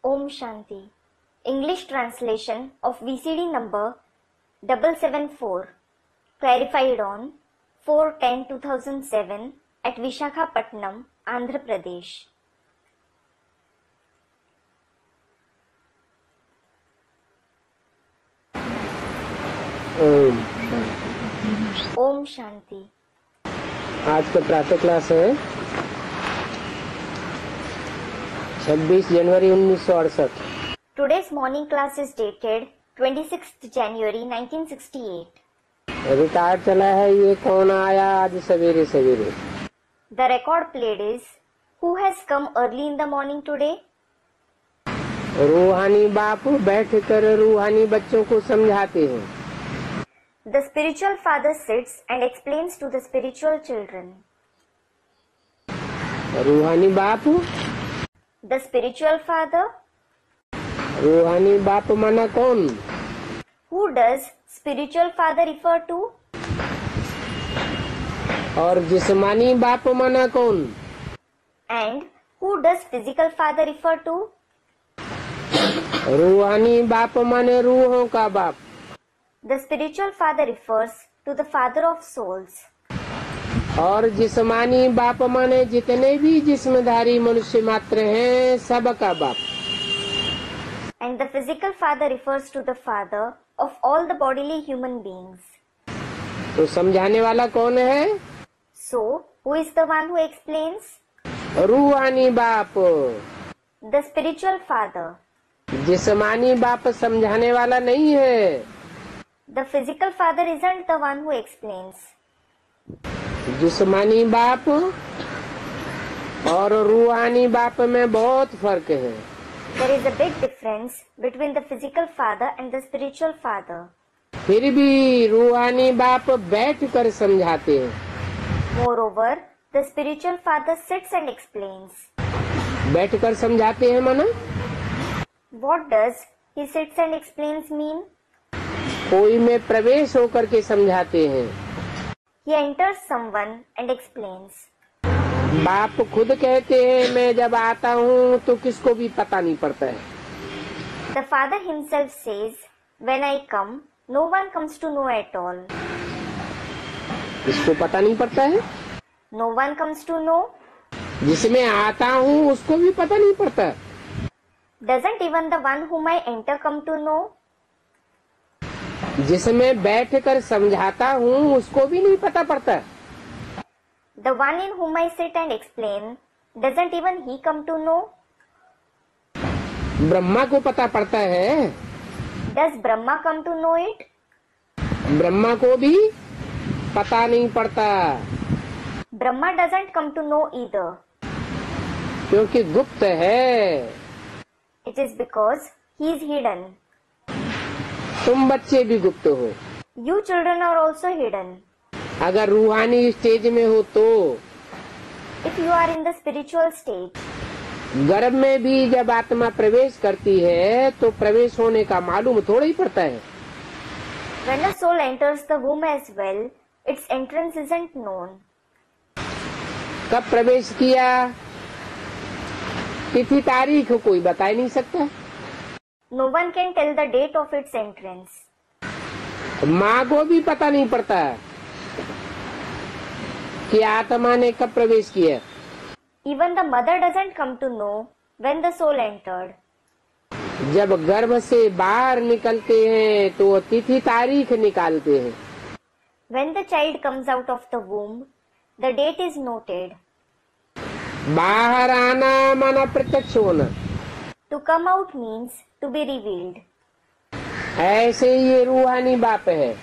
Om Shanti. English translation of VCD number 774, clarified on 4/10/2007 at Vishakhapatnam, Andhra Pradesh. Om Shanti. आज का प्रातः class है 26 जनवरी 1968। Today's morning class is dated 26th January 1968. Record चला है, ये कौन आया आज सवेरे सवेरे। The record played is Who has come early in the morning today? रूहानी बाप बैठकर रूहानी बच्चों को समझाते हैं। The spiritual father sits and explains to the spiritual children. रूहानी बाप, The spiritual father. रूहानी बाप माना कौन? Who does spiritual father refer to? और जिस्मानी बाप माना कौन? And who does physical father refer to? रूहानी बाप माने रूहों का बाप। The spiritual father refers to the father of souls. और जिस्मानी बाप माने जितने भी जिस्मधारी मनुष्य मात्र हैं सबका बाप। And the physical father refers to the father of all the bodily human beings. तो समझाने वाला कौन है? So, who is the one who explains? रूहानी बाप। The spiritual father. जिस्मानी बाप समझाने वाला नहीं है। The physical father isn't the one who explains. जिस्मानी बाप और रूहानी बाप में बहुत फर्क है। There is a big difference between the physical father and the spiritual father. फिर भी रूहानी बाप बैठकर समझाते हैं। Moreover, the spiritual father sits and explains. बैठकर समझाते हैं माना What does he sits and explains mean? कोई में प्रवेश होकर के समझाते हैं। He enters someone and explains. बाप खुद कहते हैं मैं जब आता हूँ तो किसको भी पता नहीं पड़ता है। The father himself says, when I come, no one comes to know at all. किसको पता नहीं पड़ता है? No one comes to know. जिसमें आता हूँ उसको भी पता नहीं पड़ता। Doesn't even the one whom I enter come to know? जिसमें बैठकर समझाता हूँ उसको भी नहीं पता पड़ता। The one in whom I sit and explain, doesn't even he come to know? Brahma को पता पड़ता है। Does Brahma come to know it? Brahma को भी पता नहीं पड़ता। Brahma doesn't come to know either. क्योंकि गुप्त है। It is because he is hidden. तुम बच्चे भी गुप्त हो। You children are also hidden. अगर रूहानी स्टेज में हो तो If you are in the spiritual stage, गर्भ में भी जब आत्मा प्रवेश करती है तो प्रवेश होने का मालूम थोड़ा ही पड़ता है। when a soul enters the womb as well, its entrance isn't known. कब प्रवेश किया तिथि तारीख कोई बता ही नहीं सकता। No one can tell the date of its entrance. माँ को भी पता नहीं पड़ता कि आत्मा ने कब प्रवेश किया। Even the mother doesn't come to know when the soul entered. जब गर्भ से बाहर निकलते हैं तो तिथि तारीख निकालते हैं। When the child comes out of the womb, the date is noted. बाहर आना माना प्रत्यक्ष होना। To come out means to be revealed. ऐसे ये रूहानी बाप है।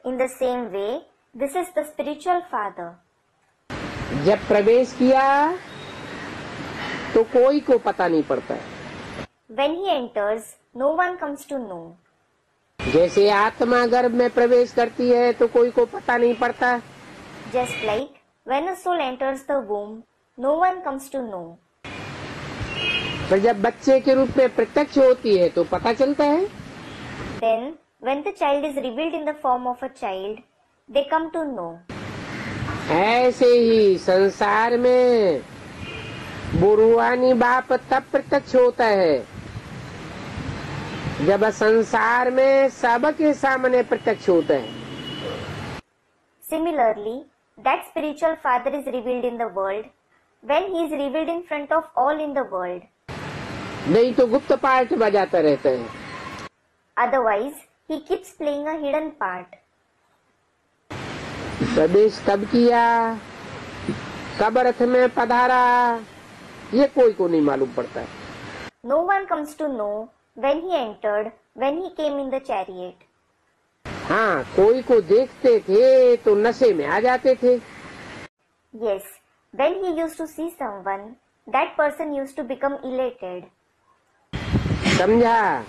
In the same way, this is the spiritual father. जब प्रवेश किया तो कोई को पता नहीं पड़ता। When he enters, no one comes to know. जैसे आत्मा गर्भ में प्रवेश करती है तो कोई को पता नहीं पड़ता। Just like when a soul enters the womb, no one comes to know. पर जब बच्चे के रूप में प्रत्यक्ष होती है तो पता चलता है। Then, when the child is revealed in the form of a child, they come to know. ऐसे ही संसार में वो रूहानी बाप तब प्रत्यक्ष होता है जब संसार में सबके सामने प्रत्यक्ष होते हैं। Similarly, that spiritual father is revealed in the world when he is revealed in front of all in the world. नहीं तो गुप्त पार्ट बजाता रहता है। Otherwise, he keeps playing a hidden part. प्रवेश कब किया, कब रथ में पधारा, ये कोई को नहीं मालूम पड़ता है। No one comes to know when he entered, when he came in the chariot. हाँ, कोई को देखते थे तो नशे में आ जाते थे। Yes, when he used to see someone, that person used to become elated. समझा,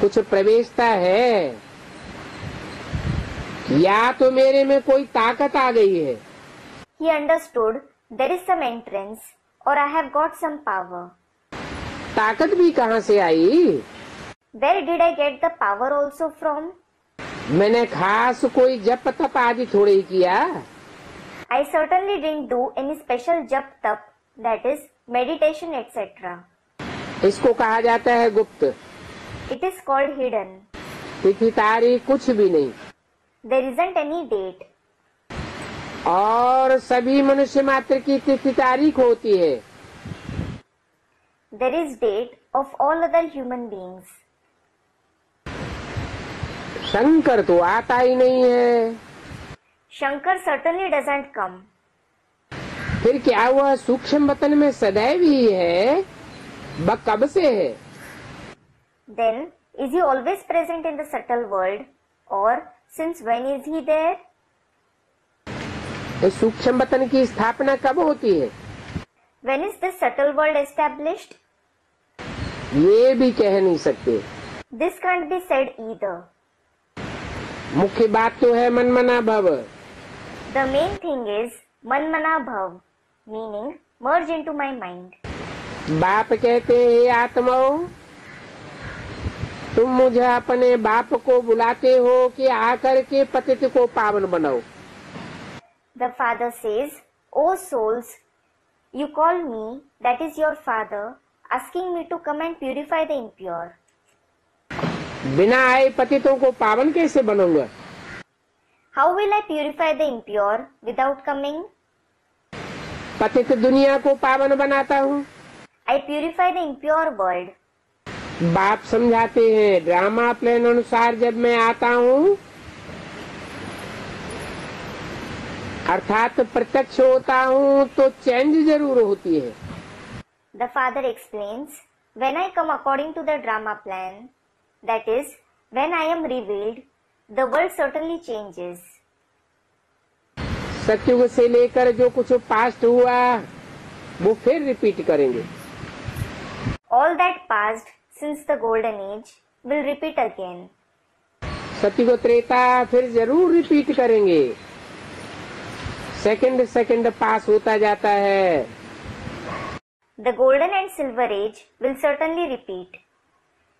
कुछ प्रवेशता है, या तो मेरे में कोई ताकत आ गई है। He understood there is some entrance or I have got some power. ताकत भी कहाँ से आई? Where did I get the power also from? मैंने खास कोई जप तप आदि थोड़े ही किया। I certainly didn't do any special jap tap, that is meditation etc. इसको कहा जाता है गुप्त। It is called hidden. तिथि तारीख कुछ भी नहीं। There isn't any date. और सभी मनुष्य मात्र की तिथि तारीख होती है। There is date of all other human beings. Shankar तो आता ही नहीं है। Shankar certainly doesn't come. फिर क्या वह सूक्ष्म वतन में सदैव ही है? वह कब से है? Then, is he always present in the subtle world? Or, since when is he there? इस सूक्ष्म वतन की स्थापना कब होती है? When is this subtle world established? ये भी कह नहीं सकते। This can't be said either. मुख्य बात तो है मन मना भव। The main thing is manmana bhav, meaning merge into my mind. बाप कहते हैं, हे आत्माओं, तुम मुझे अपने बाप को बुलाते हो कि आकर के पतित को पावन बनाओ। The father says, O souls, you call me, that is your father, asking me to come and purify the impure. बिना आए पतितों को पावन कैसे बनूंगा? How will I purify the impure without coming? पतित दुनिया को पावन बनाता हूँ। I purify the impure world. बाप समझाते हैं, ड्रामा प्लान अनुसार जब मैं आता हूँ, अर्थात प्रत्यक्ष होता हूँ, तो चेंज जरूर होती है। The father explains, when I come according to the drama plan, that is, when I am revealed, the world certainly changes. सत्युग से लेकर जो कुछ पास्ट हुआ, वो फिर रिपीट करेंगे। All that passed since the golden age will repeat again. सत्युग त्रेता फिर जरूर रिपीट करेंगे। सेकंड सेकंड पास होता जाता है। The golden and silver age will certainly repeat.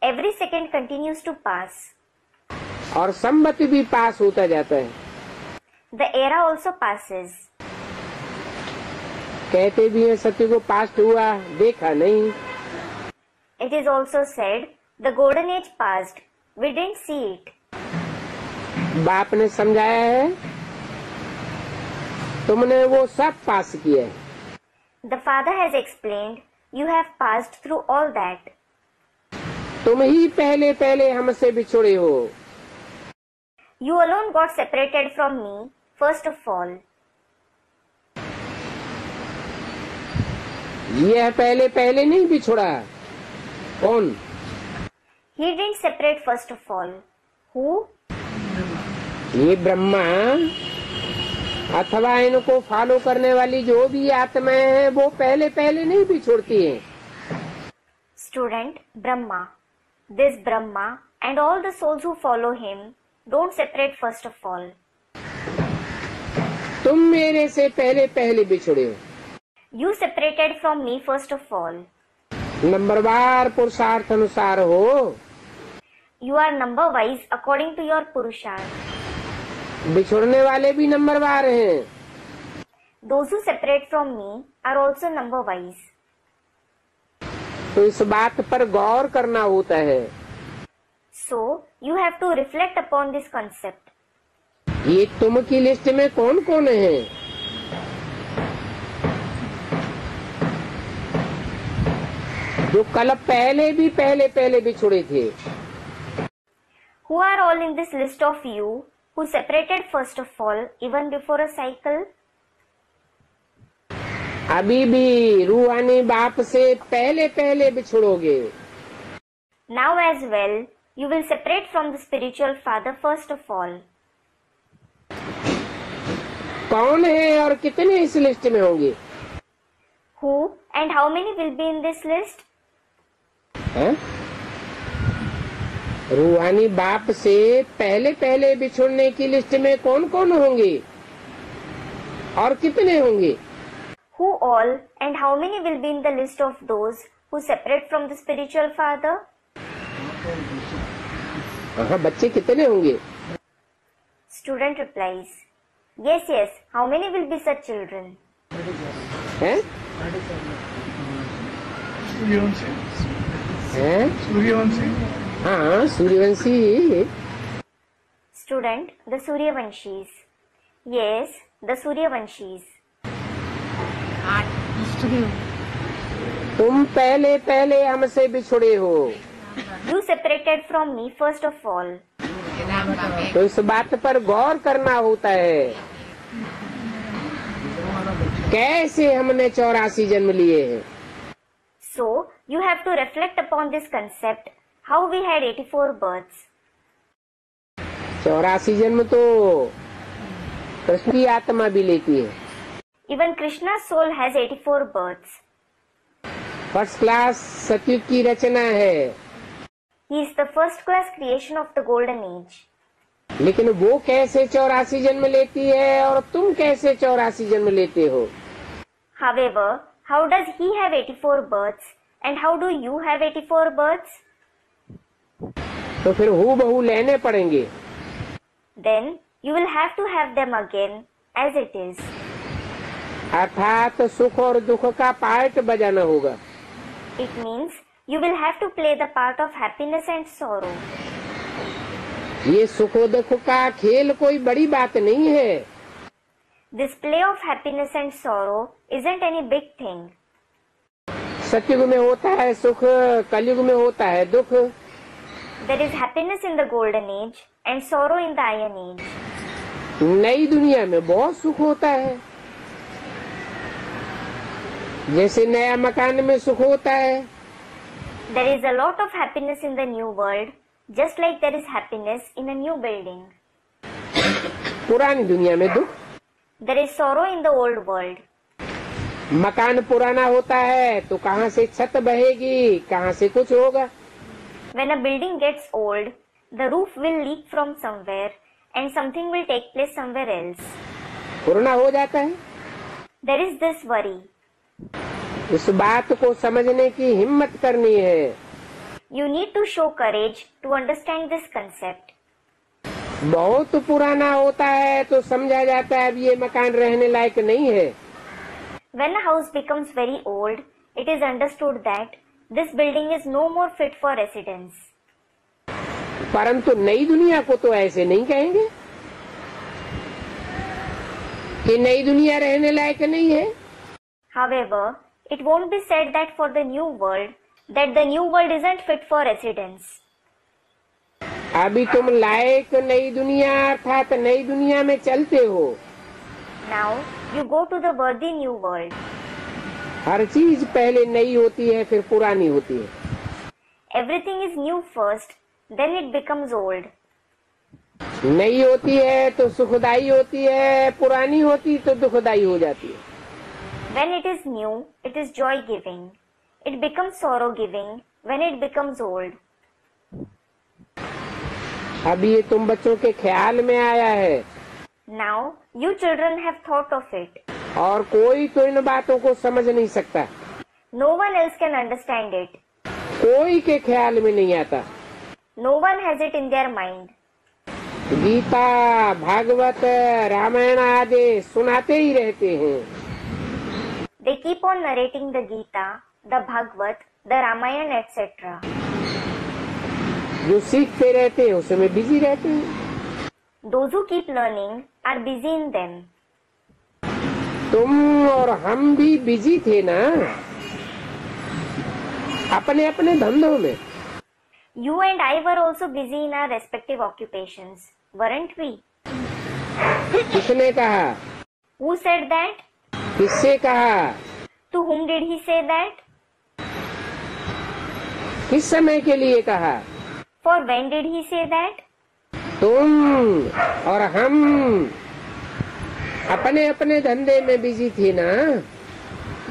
Every second continues to pass. और संवत भी पास होता जाता है। The era also passes. कहते भी हैं सत्युग पास्ट हुआ, देखा नहीं। It is also said, the golden age passed. We didn't see it. बाप ने समझाया है, तुमने वो सब पास किया है। The father has explained, you have passed through all that. तुम ही पहले पहले हमसे बिछुड़े हो। You alone got separated from me, first of all. यह पहले पहले नहीं बिछुड़ा। कौन? He didn't separate first of all. Who? ये ब्रह्मा अथवा इनको फॉलो करने वाली जो भी आत्माएं हैं, वो पहले पहले नहीं बिछुड़ती हैं। Student Brahma. This Brahma and all the souls who follow him don't separate first of all. तुम मेरे से पहले पहले बिछुड़े हो। You separated from me first of all. नंबरवार पुरुषार्थ अनुसार हो। You are number wise according to your Purusharth. बिछुड़ने वाले भी नंबरवार हैं। Those who separate from me are also number wise. तो इस बात पर गौर करना होता है। So, you have to reflect upon this concept. ये तुम की लिस्ट में कौन कौन है? जो कल पहले बिछुड़े थे। Who are all in this list of you who separated first of all, even before a cycle? अभी भी रूहानी बाप से पहले बिछुड़ोगे। Now as well, you will separate from the spiritual father first of all. कौन है और कितने इस लिस्ट में होंगे? Who and how many will be in this list? है? रूहानी बाप से पहले बिछुड़ने की लिस्ट में कौन कौन होंगे और कितने होंगे? Who all and how many will be in the list of those who separate from the spiritual father? हाँ, बच्चे कितने होंगे? Student replies, yes, how many will be such children? हैं? सूर्यवंशी। हाँ, Suryavanshi. Student, the Suryavanshis. Yes, the Suryavanshis. तुम पहले हमसे बिछुड़े हो, You separated from me first of all. तो इस बात पर गौर करना होता है कैसे हमने 84 जन्म लिए हैं। So, you have to reflect upon this concept, how we had 84 births. 84 जन्म तो कृष्ण की आत्मा भी लेती है। Even Krishna's soul has 84 births. First class सतयुग की रचना है, He is the first class creation of the golden age. लेकिन वो कैसे 84 जन्म लेती है और तुम कैसे 84 जन्म लेते हो? However, how does he have 84 births and how do you have 84 births? तो फिर हूबहू लेने पड़ेंगे। Then you will have to have them again as it is. अर्थात सुख और दुख का पार्ट बजाना होगा। It means you will have to play the part of happiness and sorrow. ये सुख और दुख का खेल कोई बड़ी बात नहीं है। This play of happiness and sorrow isn't any big thing. सतयुग में होता है सुख, कलयुग में होता है दुख। There is happiness in the golden age and sorrow in the iron age. नई दुनिया में बहुत सुख होता है, जैसे नया मकान में सुख होता है। There is a lot of happiness in the new world, just like there is happiness in a new building. पुरानी दुनिया में दुख। There is sorrow in the old world. मकान पुराना होता है तो कहाँ से छत बहेगी, कहाँ से कुछ होगा। When a building gets old, the roof will leak from somewhere and something will take place somewhere else. पुराना हो जाता है। There is this worry. इस बात को समझने की हिम्मत करनी है। You need to show courage to understand this concept. बहुत पुराना होता है तो समझा जाता है अब ये मकान रहने लायक नहीं है। When a house becomes very old, it is understood that this building is no more fit for residence. परंतु नई दुनिया को तो ऐसे नहीं कहेंगे कि नई दुनिया रहने लायक नहीं है। However, it won't be said that for the new world, that the new world isn't fit for residence. अभी तुम लायक नई दुनिया अर्थात नई दुनिया में चलते हो। Now, you go to the worthy new world. हर चीज पहले नई होती है फिर पुरानी होती है। Everything is new first, then it becomes old. नई होती है तो सुखदाई होती है, पुरानी होती तो दुखदाई हो जाती है। When it is new, it is joy giving. It becomes sorrow giving when it becomes old. अभी ये तुम बच्चों के ख्याल में आया है Now, you children have thought of it. और कोई तो इन बातों को समझ नहीं सकता, No one else can understand it. कोई के ख्याल में नहीं आता। No one has it in their mind. Gita, Bhagavat, Ramayan आदि सुनाते ही रहते हैं। They keep on narrating the Gita, the Bhagavad, the Ramayana, etc. जो सीखते रहते हैं उसमें बिजी रहते हैं। Those who keep learning are busy in them. तुम और हम भी बिजी थे ना अपने अपने धंधों में। You and I were also busy in our respective occupations, weren't we? किसने कहा? Who said that? किससे कहा? To whom did he say that? किस समय के लिए कहा? For when did he say that? तुम और हम अपने अपने धंधे में बिजी थे ना।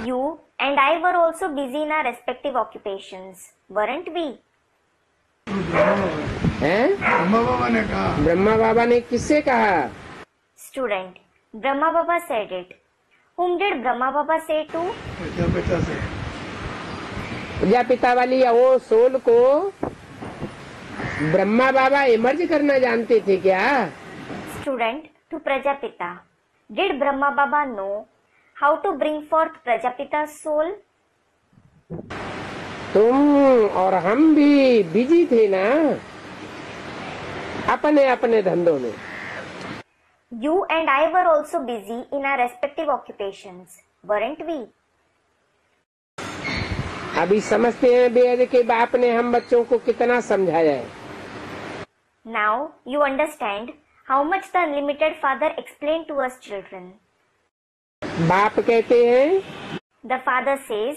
You and I were also busy in our respective occupations, weren't we? हैं? ब्रह्मा बाबा ने कहा। ब्रह्मा बाबा ने किससे कहा? Student, Brahma Baba said it. Whom did Brahma Baba say to? Prajapita से। प्रजापिता वाली वो सोल को ब्रह्मा बाबा इमर्ज करना जानते थे क्या? Student, to Prajapita. Did Brahma Baba know how to bring forth Prajapita's soul? तुम और हम भी बिजी थे ना अपने अपने धंधों में। You and I were also busy in our respective occupations, weren't we? अभी समझते हैं बेहद के बाप ने हम बच्चों को कितना समझाया है। Now you understand how much the Unlimited Father explained to us children. बाप कहते हैं The Father says,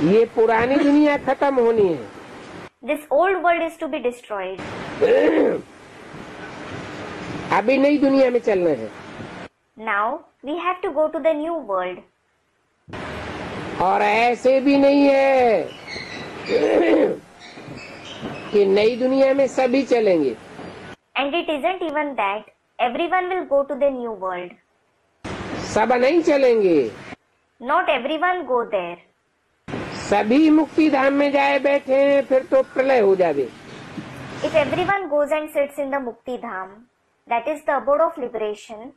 ये पुरानी दुनिया खत्म होनी है, this old world is to be destroyed. अभी नई दुनिया में चलना है। Now we have to go to the new world. और ऐसे भी नहीं है कि नई दुनिया में सभी चलेंगे। And it isn't even that everyone will go to the new world. सब नहीं चलेंगे, Not everyone go there. सभी मुक्ति धाम में जाए बैठे हैं फिर तो प्रलय हो जावे। If everyone goes and sits in the Mukti Dham, that is the abode of liberation,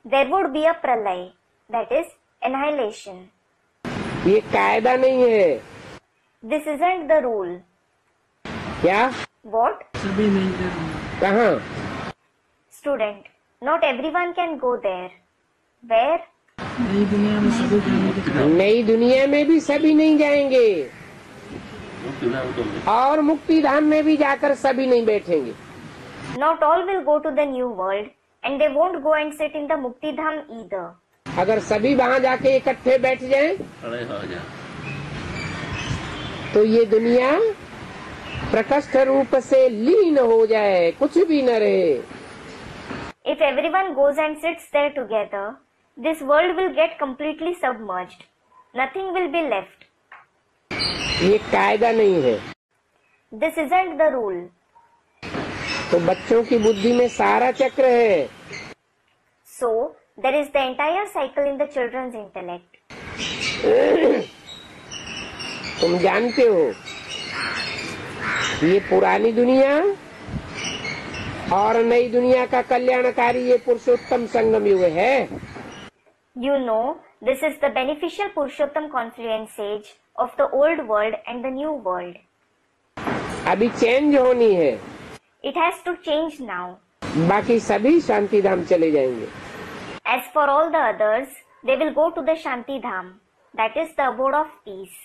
there would be a pralay, that is annihilation. ये कायदा नहीं है। This isn't the rule. क्या? What? सभी नहीं करेंगे। कहाँ? Student, not everyone can go there. Where? नई दुनिया में सभी जाने की। नई दुनिया में भी सभी नहीं जाएंगे और मुक्ति धाम में भी जाकर सभी नहीं बैठेंगे। Not all will go to the new world and they won't go and sit in the Mukti Dham either. अगर सभी वहाँ जाके इकट्ठे बैठ जाएं, तो ये दुनिया प्रकष्ट रूप से लीन हो जाए, कुछ भी न रहे। If everyone goes and sits there together, this world will get completely submerged. Nothing will be left. ये कायदा नहीं है। This isn't the rule. तो बच्चों की बुद्धि में सारा चक्र है। So, there is the entire cycle in the children's intellect. तुम जानते हो ये पुरानी दुनिया और नई दुनिया का कल्याणकारी ये पुरुषोत्तम संगम युग है। You know, this is the beneficial Purushottam confluence age of the old world and the new world. अभी चेंज होनी है। It has to change now. बाकी सभी शांति धाम चले जाएंगे। As for all the others, they will go to the Shanti Dham, that is the abode of peace.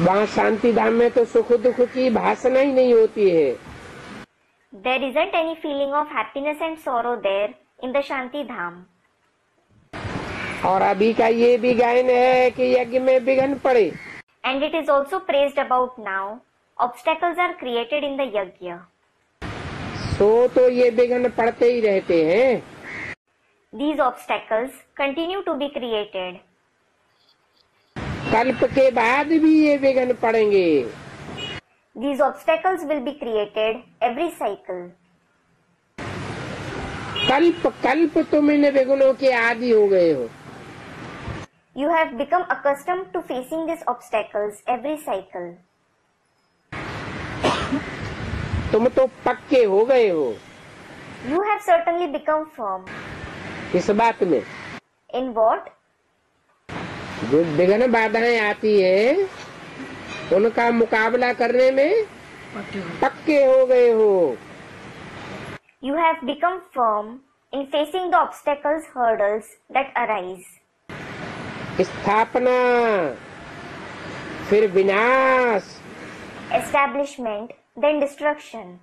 वहाँ शांति धाम में तो सुख दुख की भाषणा ही नहीं होती है। There isn't any feeling of happiness and sorrow there in the Shanti Dham. और अभी का ये भी गायन है कि यज्ञ में विघ्न पड़े। And it is also praised about now, obstacles are created in the Yajna. तो ये विघ्न पड़ते ही रहते हैं। These obstacles continue to be created. कल्प के बाद भी ये विघ्न पड़ेंगे। These obstacles will be created every cycle. कल्प कल्प तुम इन विघ्नों के आदी हो गए हो। You have become accustomed to facing these obstacles every cycle. तुम तो पक्के हो गए हो। You have certainly become firm. इस बात में In what? जो विघ्न बाधाएं आती है उनका मुकाबला करने में पक्के हो पक्के हो गए हो। You have become firm in facing the obstacles, hurdles that arise. स्थापना, फिर विनाश, Establishment, then destruction.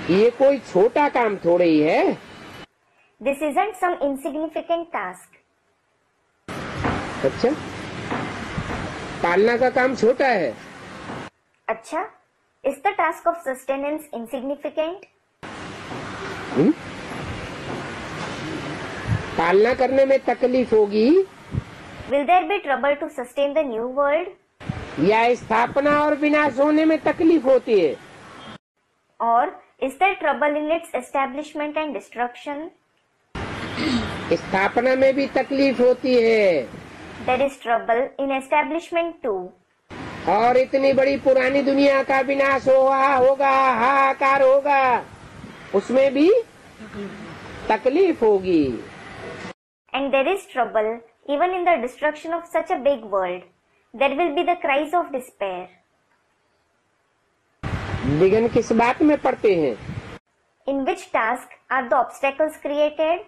ये कोई छोटा काम थोड़े ही है। This isn't some insignificant task. अच्छा, पालना का काम छोटा है। Acha, is the task of sustenance insignificant? पालना करने में तकलीफ होगी Will there be trouble to sustain the new world? या स्थापना और विनाश होने में तकलीफ होती है? Or is there trouble in its establishment and destruction? स्थापना में भी तकलीफ होती है There is trouble in establishment too. और इतनी बड़ी पुरानी दुनिया का विनाश होगा, हाहाकार होगा, उसमें भी तकलीफ होगी। And there is trouble even in the destruction of such a big world. There will be the cries of despair. विघ्न किस बात में पड़ते हैं? In which task are the obstacles created?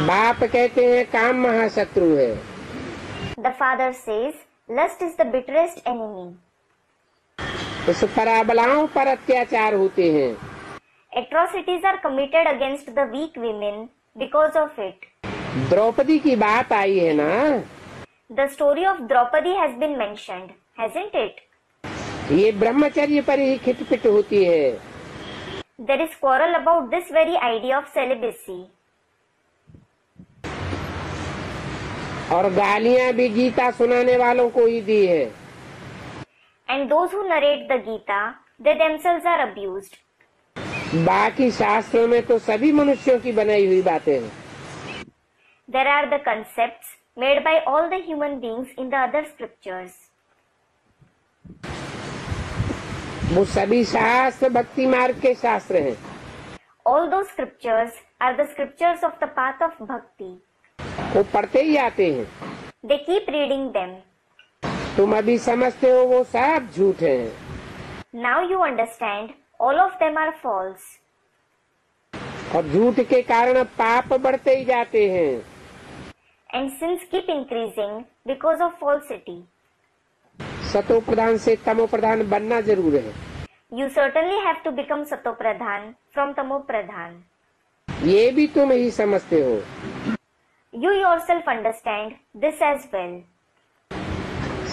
बाप कहते हैं काम महाशत्रु है। The father says, lust is the bitterest enemy. उस पर अबलाओं पर अत्याचार होते हैं। Atrocities are committed against the weak women because of it. Draupadi की बात आई है ना? The story of Draupadi has been mentioned, hasn't it? ये ब्रह्मचर्य पर ही खिटपिट होती है। There is quarrel about this very idea of celibacy. और गालियां भी गीता सुनाने वालों को ही दी है। And those who narrate the Gita, they themselves are abused. बाकी शास्त्रों में तो सभी मनुष्यों की बनाई हुई बातें हैं। There are the concepts made by all the human beings in the other scriptures. वो सभी शास्त्र भक्ति मार्ग के शास्त्र हैं। All those scriptures are the scriptures of the path of bhakti. वो पढ़ते ही आते हैं। They keep reading them. तुम अभी समझते हो वो सब झूठ हैं। Now you understand, all of them are false. और झूठ के कारण पाप बढ़ते ही जाते हैं। And sins keep increasing because of falsity. सतो प्रधान से तमो प्रधान बनना जरूर है। You certainly have to become Sato Pradhan from Tamo Pradhan. ये भी तुम ही समझते हो। You yourself understand this as well.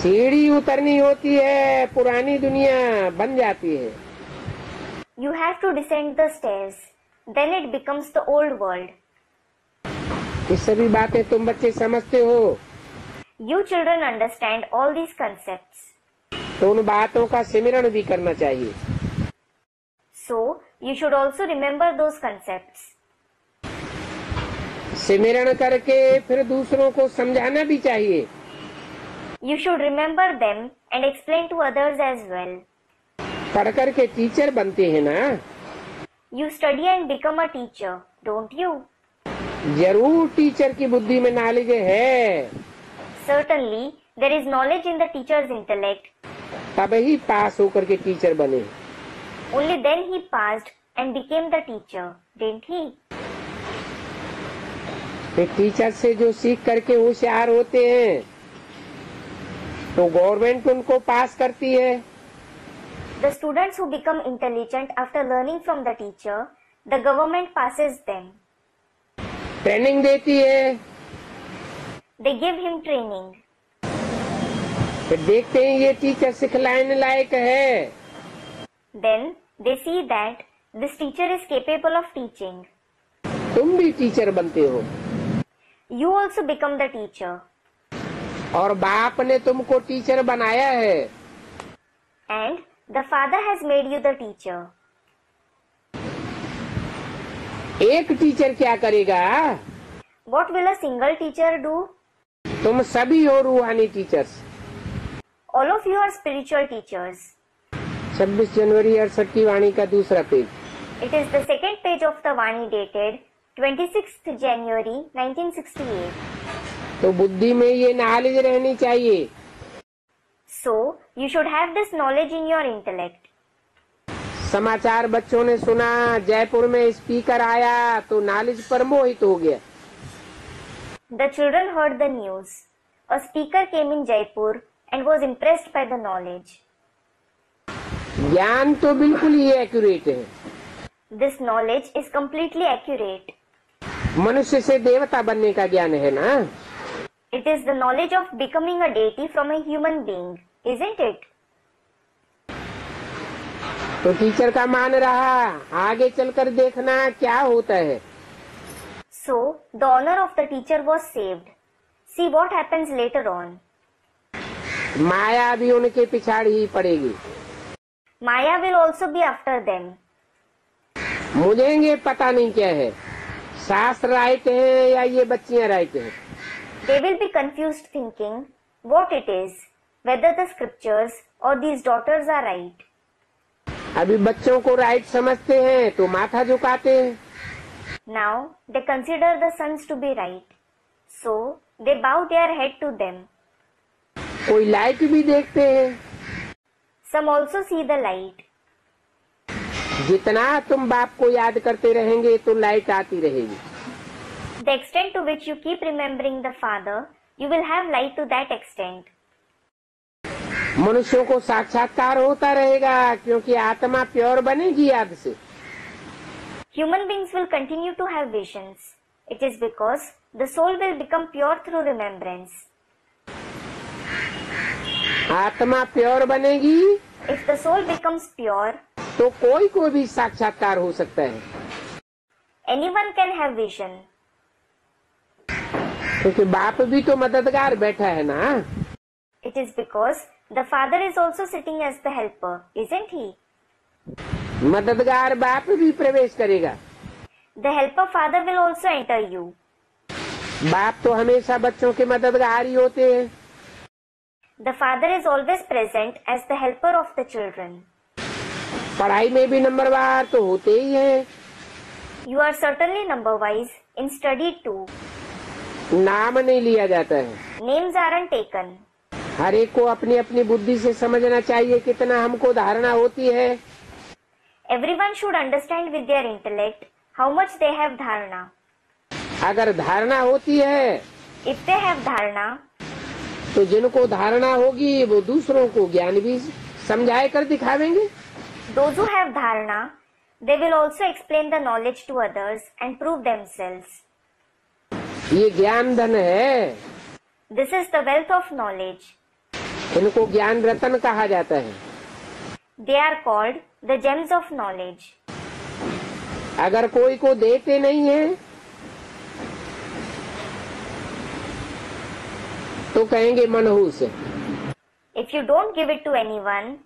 सीढ़ी उतरनी होती है, पुरानी दुनिया बन जाती है। You have to descend the stairs. Then it becomes the old world. ये सभी बातें तुम बच्चे समझते हो, You children understand all these concepts. तो उन बातों का सिमरण भी करना चाहिए। So, you should also remember those concepts. Simran करके फिर दूसरों को समझाना भी चाहिए। You should remember them and explain to others as well. पढ़ करके टीचर बनते हैं ना? You study and become a teacher, don't you? जरूर टीचर की बुद्धि में नॉलेज है, Certainly, there is knowledge in the teacher's intellect. तब ही पास होकर के टीचर बने। Only then he passed and became the teacher, didn't he? फिर टीचर से जो सीख करके होशियार होते हैं, तो गवर्नमेंट उनको पास करती है। The students who become intelligent after learning from the teacher, the government passes them. Training देती है। They give him training. फिर देखते हैं ये टीचर सिखलाने लायक है, Then they see that this teacher is capable of teaching. तुम भी टीचर बनते हो। You also become the teacher. और बाप ने तुमको टीचर बनाया है। And the father has made you the teacher. एक टीचर क्या करेगा? What will a single teacher do? तुम सभी हो रूहानी teachers. All of you are spiritual teachers. 26 जनवरी 68 की वाणी का दूसरा page. It is the second page of the Vani dated 26th January 1968. तो बुद्धि में ये नॉलेज रहनी चाहिए। So, you should have this knowledge in your intellect. समाचार बच्चों ने सुना, जयपुर में स्पीकर आया तो नॉलेज पर मोहित हो गया। The children heard the news. A speaker came in Jaipur and was impressed by the knowledge. ज्ञान तो बिल्कुल ही एक्यूरेट है। This knowledge is completely accurate. मनुष्य से देवता बनने का ज्ञान है ना। It is the knowledge of becoming a deity from a human being, isn't it? तो टीचर का मान रहा, आगे चलकर देखना क्या होता है। So, the honor of the teacher was saved. See what happens later on. माया भी उनके पिछाड़ी ही पड़ेगी। Maya will also be after them. मुझे पता नहीं क्या है, शास्त्र राइट है या ये बच्चियां राइट है। They will be confused thinking what it is, whether the scriptures or these daughters are right. अभी बच्चों को राइट समझते हैं तो माथा झुकाते हैं। Now they consider the sons to be right. So they bow their head to them. कोई लाइट भी देखते हैं। Some also see the light. जितना तुम बाप को याद करते रहेंगे तो लाइट आती रहेगी। The extent to which you keep remembering the Father, you will have light to that extent. मनुष्यों को साक्षात्कार होता रहेगा क्योंकि आत्मा प्योर बनेगी याद से। Human beings will continue to have visions. It is because the soul will become pure through remembrance. आत्मा प्योर बनेगी If the soul becomes pure, तो कोई को भी साक्षात्कार हो सकता है, anyone can have vision. क्योंकि बाप भी तो मददगार बैठा है ना। It is because the Father is also sitting as the helper, isn't he? मददगार बाप भी प्रवेश करेगा। The helper Father will also enter you. बाप तो हमेशा बच्चों के मददगार ही होते हैं। The Father is always present as the helper of the children. पढ़ाई में भी नंबरवार तो होते ही हैं। You are certainly number wise in study too. नाम नहीं लिया जाता है। Names aren't taken. हर एक को अपनी अपनी बुद्धि से समझना चाहिए कितना हमको धारणा होती है। Everyone should understand with their intellect how much they have dharana. अगर धारणा होती है If they have dharana, तो जिनको धारणा होगी वो दूसरों को ज्ञान भी समझाए कर दिखावेंगे। those who have dharana, they will also explain the knowledge to others and prove themselves. ये ज्ञान धन है। This is the wealth of knowledge. इनको ज्ञान रतन कहा जाता है। They are called the gems of knowledge. अगर कोई को देते नहीं है तो कहेंगे मनहूस। If you don't give it to anyone,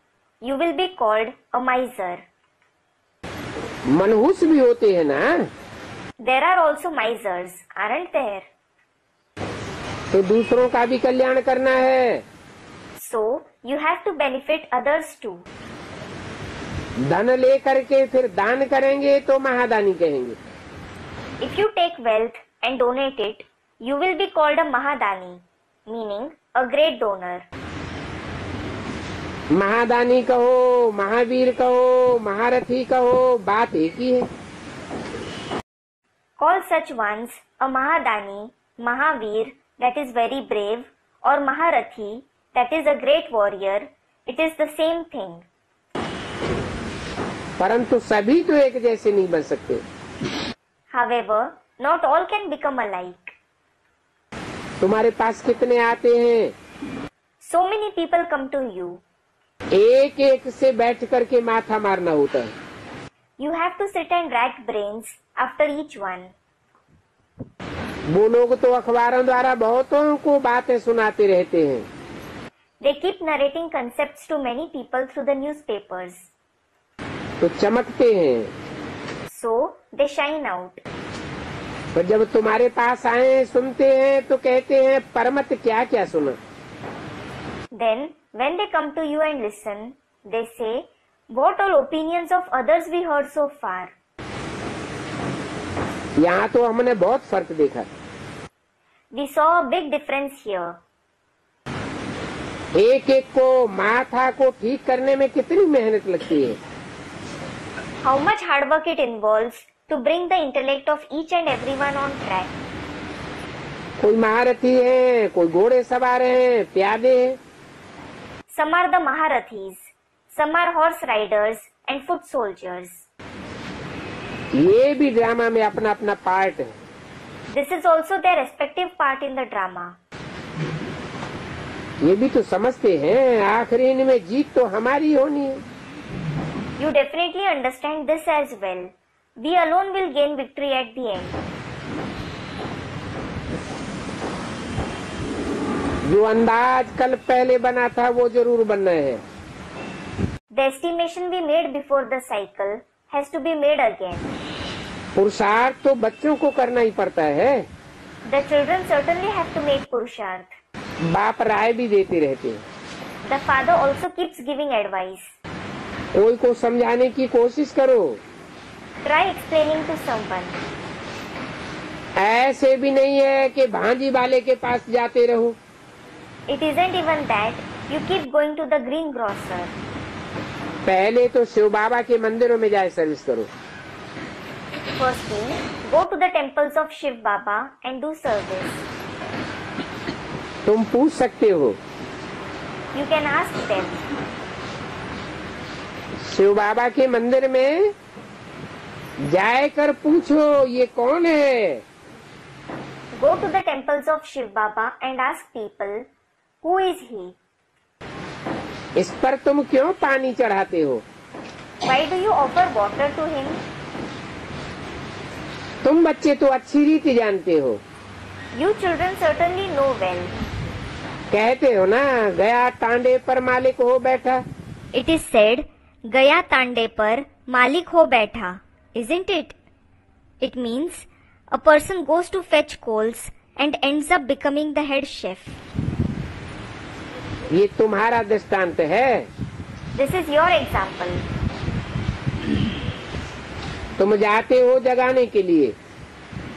you will be called a miser. मनहूस भी होते हैं ना। There are also misers, aren't there? तो दूसरों का भी कल्याण करना है। So, you have to benefit others too. धन ले करके फिर दान करेंगे तो महादानी कहेंगे। If you take wealth and donate it, you will be called a Mahadani, meaning a great donor. महादानी कहो, महावीर कहो, महारथी कहो, बात एक ही है। Call such ones a Mahadani, Mahavir, that is very brave, or Maharathi, that is a great warrior. It is the same thing. परंतु सभी तो एक जैसे नहीं बन सकते। However, not all can become alike. तुम्हारे पास कितने आते हैं? So many people come to you. एक एक से बैठ करके माथा मारना होता है। You have to sit and rack brains after each one. वो लोग तो अखबारों द्वारा बहुतों को बातें सुनाते रहते हैं। They keep narrating concepts to many people through the newspapers. तो चमकते हैं। So, they shine out. पर जब तुम्हारे पास आए सुनते हैं तो कहते हैं परमत क्या क्या सुना। Then, when they come to you and listen, they say, what all opinions of others we heard so far. यहाँ तो हमने बहुत फर्क देखा। We saw a big difference here. एक एक को माथा को ठीक करने में कितनी मेहनत लगती है। How much hard work it involves to bring the intellect of each and everyone on track. कोई महारथी है, कोई घोड़े सवार हैं, प्यादे हैं। Some are the Maharathis, some are horse riders and foot soldiers. ये भी ड्रामा में अपना अपना पार्ट है। This is also their respective part in the drama. ये भी तो समझते हैं आखिरी इनमें जीत तो हमारी होनी है। You definitely understand this as well. We alone will gain victory at the end. जो अंदाज कल पहले बना था वो जरूर बनना है। The estimation we made before the cycle has to be made again. पुरुषार्थ तो बच्चों को करना ही पड़ता है। The children certainly have to make purusharth. बाप राय भी देते रहते हैं। The father also keeps giving advice. कोई को समझाने की कोशिश करो। Try explaining to someone. ऐसे भी नहीं है कि भांजी वाले के पास जाते रहो। It isn't even that you keep going to the greengrocer. पहले तो शिव बाबा के मंदिरों में जाए सर्विस करो। Firstly, go to the temples of Shiv Baba and do service. तुम पूछ सकते हो You can ask them. Shiv बाबा के मंदिर में जाकर पूछो ये कौन है। Go to the temples of Shiv Baba and ask people, who is he? इस पर तुम क्यों पानी चढ़ाते हो? Why do you offer water to him? तुम बच्चे तो अच्छी रीति जानते हो। You children certainly know well. कहते हो ना गया टांडे पर मालिक हो बैठा। It is said, गया तांडे पर मालिक हो बैठा, isn't it? It means a person goes to fetch coals and ends up becoming the head chef. ये तुम्हारा दृष्टांत है। This is your example. तुम जाते हो जगाने के लिए।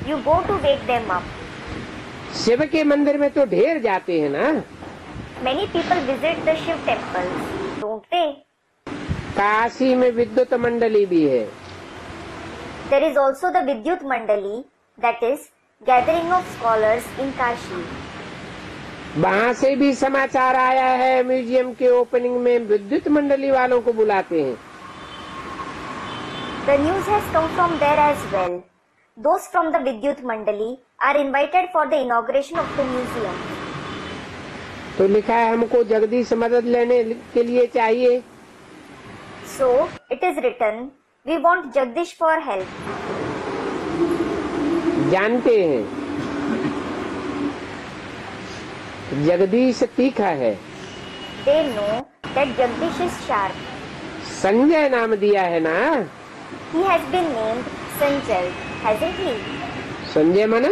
You go to wake them up. Shiv के मंदिर में तो ढेर जाते हैं ना। Many people visit the Shiv temples, don't they? Kashi में विद्युत मंडली भी है। There is also the Vidyut Mandali, that is, gathering of scholars in Kashi. वहाँ से भी समाचार आया है म्यूजियम के ओपनिंग में विद्युत मंडली वालों को बुलाते हैं। The news has come from there as well. Those from the Vidyut Mandali are invited for the inauguration of the museum. तो लिखा है हमको जगदीश मदद लेने के लिए चाहिए। So, it is written, we want Jagdish for help. जानते हैं जगदीश तीखा है। They know that Jagdish is sharp. Sanjay नाम दिया है ना। He has been named Sanjay, hasn't he? Sanjay माना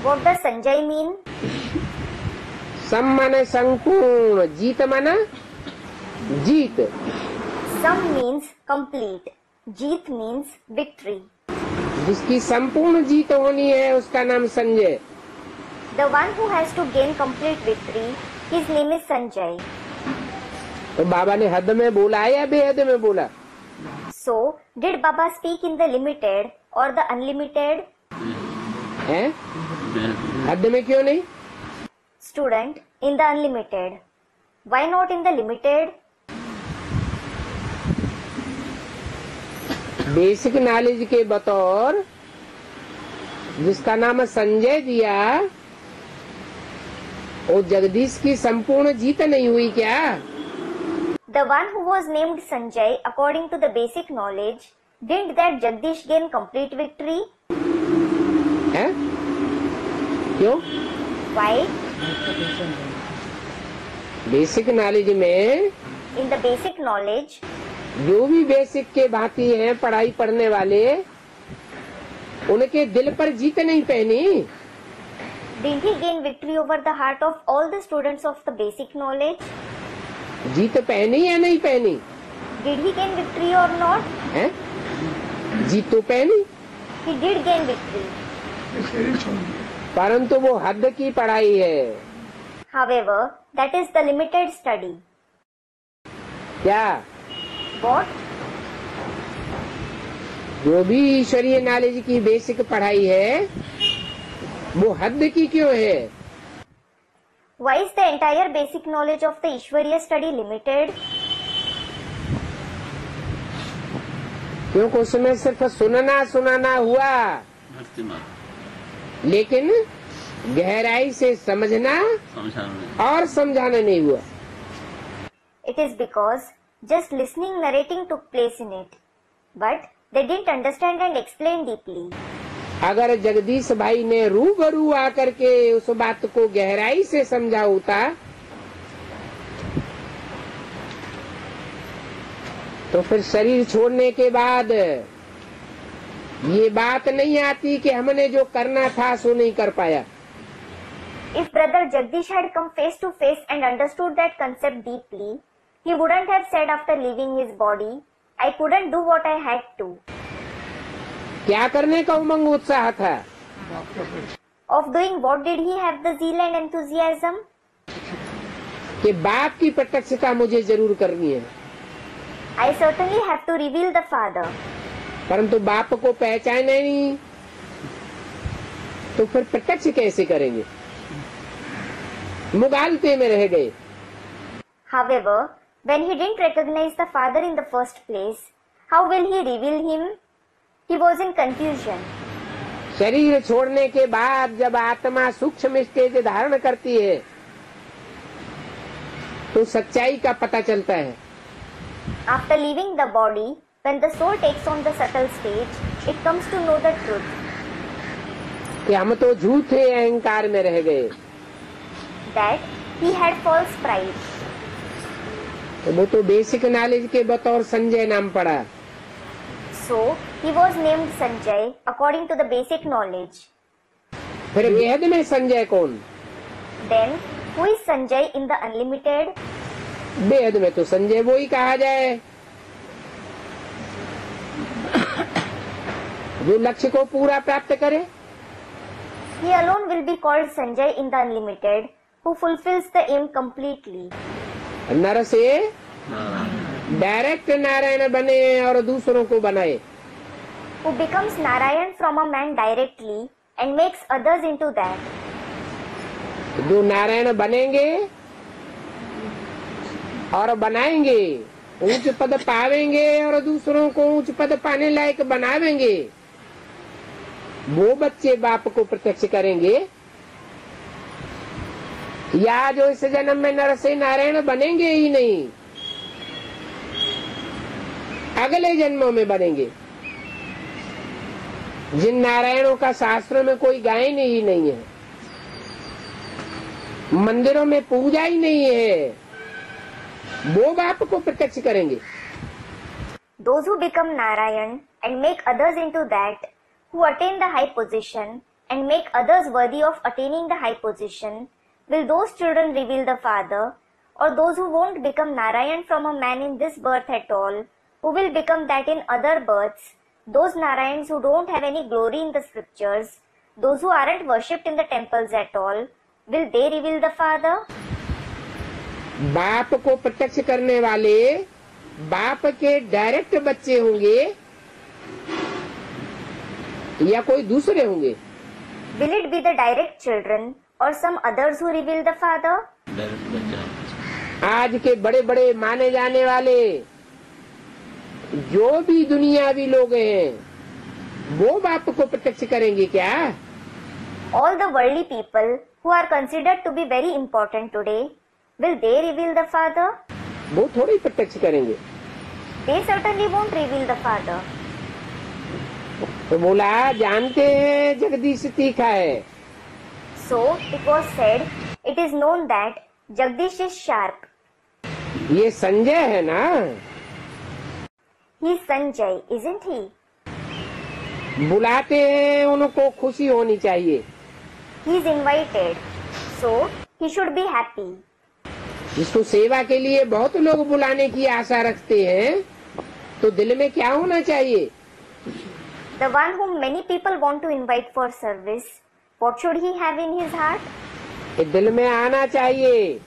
What does Sanjay mean? सम माने संपूर्ण, जीत माना जीत। Sam means complete. Jeet means victory. जिसकी संपूर्ण जीत होनी है उसका नाम Sanjay. The one who has to gain complete victory, his name is Sanjay. तो बाबा ने हद में बोला या बेहद में बोला? So, did Baba speak in the limited or the unlimited? है हद में क्यों नहीं? Student, in the unlimited. Why not in the limited? Basic knowledge के बतौर जिसका नाम संजय दिया वो जगदीश की संपूर्ण जीत नहीं हुई क्या? The one who was named Sanjay according to the basic knowledge, didn't that Jagdish gain complete victory? है क्यों? Why? बेसिक नॉलेज में In the basic knowledge, जो भी बेसिक के भांति हैं पढ़ाई पढ़ने वाले उनके दिल पर जीत नहीं पहनी। didn't he gain victory over the heart of all the students of the basic knowledge? जीत पहनी या नहीं पहनी? Did he gain victory or not? है जीत तो पहनी He did gain victory. परंतु वो हद की पढ़ाई है। However, that is the limited study. क्या? What? जो भी ईश्वरीय नॉलेज की बेसिक पढ़ाई है वो हद की क्यों है? Why is the entire basic knowledge of the Ishwariya study limited? क्योंकि उसमें सिर्फ सुनाना हुआ, भक्ति मार्ग लेकिन गहराई से समझना और समझाना नहीं हुआ। It is because just listening narrating took place in it, but they didn't understand and explain deeply. अगर जगदीश भाई ने रूबरू आकर के उस बात को गहराई से समझा होता तो फिर शरीर छोड़ने के बाद ये बात नहीं आती कि हमने जो करना था सो नहीं कर पाया। If brother Jagdish had come face to face and understood that concept deeply, he wouldn't have said after leaving his body, I couldn't do what I had to. क्या करने का उमंग उत्साह था? Of doing what did he have the zeal and enthusiasm? कि बाप की प्रत्यक्षता मुझे जरूर करनी है, I certainly have to reveal the Father. परंतु बाप को पहचाने नहीं तो फिर प्रत्यक्ष कैसे करेंगे? मुगालते में रह गए। However, when he didn't recognize the Father in the first place, how will he reveal him? He was in confusion. शरीर छोड़ने के बाद जब आत्मा सूक्ष्म स्टेज धारण करती है तो सच्चाई का पता चलता है। After leaving the body, when the soul takes on the subtle stage, it comes to know the truth. कि हम तो झूठे अहंकार में रह गए। That he had false pride. तो वो तो बेसिक नॉलेज के बतौर संजय नाम पड़ा। So, he was named Sanjay according to the basic knowledge. फिर बेहद में संजय कौन? Then, who is Sanjay in the unlimited? बेहद में तो संजय वो ही कहा जाए जो लक्ष्य को पूरा प्राप्त करे। He alone will be called Sanjay in the unlimited, who fulfills the aim completely. नर से डायरेक्ट नारायण बने और दूसरों को बनाए। Who becomes Narayan from a man directly and makes others into that. जो नारायण बनेंगे और बनाएंगे, ऊंच पद पावेंगे और दूसरों को ऊंच पद पाने लायक बनावेंगे, वो बच्चे बाप को प्रत्यक्ष करेंगे। या जो इस जन्म में नर से नारायण बनेंगे ही नहीं, अगले जन्मों में बनेंगे। जिन नारायणों का शास्त्रों में कोई गायन ही नहीं है, मंदिरों में पूजा ही नहीं है, वो बाप को प्रत्यक्ष करेंगे। Those who become Narayan and make others into that, who attain the high position and make others worthy of attaining the high position, will those children reveal the Father? Or those who won't become Narayan from a man in this birth at all, who will become that in other births, those Narayans who don't have any glory in the scriptures, those who aren't worshipped in the temples at all, will they reveal the Father? बाप को प्रत्यक्ष करने वाले बाप के direct बच्चे होंगे या कोई दूसरे होंगे? Will it be the direct children or some others who reveal the Father? Direct बच्चा आज के बड़े बड़े माने जाने वाले जो भी दुनियावी लोग हैं वो बाप को प्रत्यक्ष करेंगे क्या? All the worldly people who are considered to be very important today, will they reveal the Father? वो थोड़ी प्रत्यक्ष करेंगे। They certainly won't reveal the Father. तो बोला जानते हैं जगदीश तीखा है। So it was said, it is known that Jagdish is sharp. ये संजय है ना? He is Sanjay, isn't he? बुलाते हैं, उनको खुशी होनी चाहिए। He is invited, so he should be happy. जिसको सेवा के लिए बहुत लोग बुलाने की आशा रखते हैं तो दिल में क्या होना चाहिए? The one whom many people want to invite for service, what should he have in his heart? ये दिल में आना चाहिए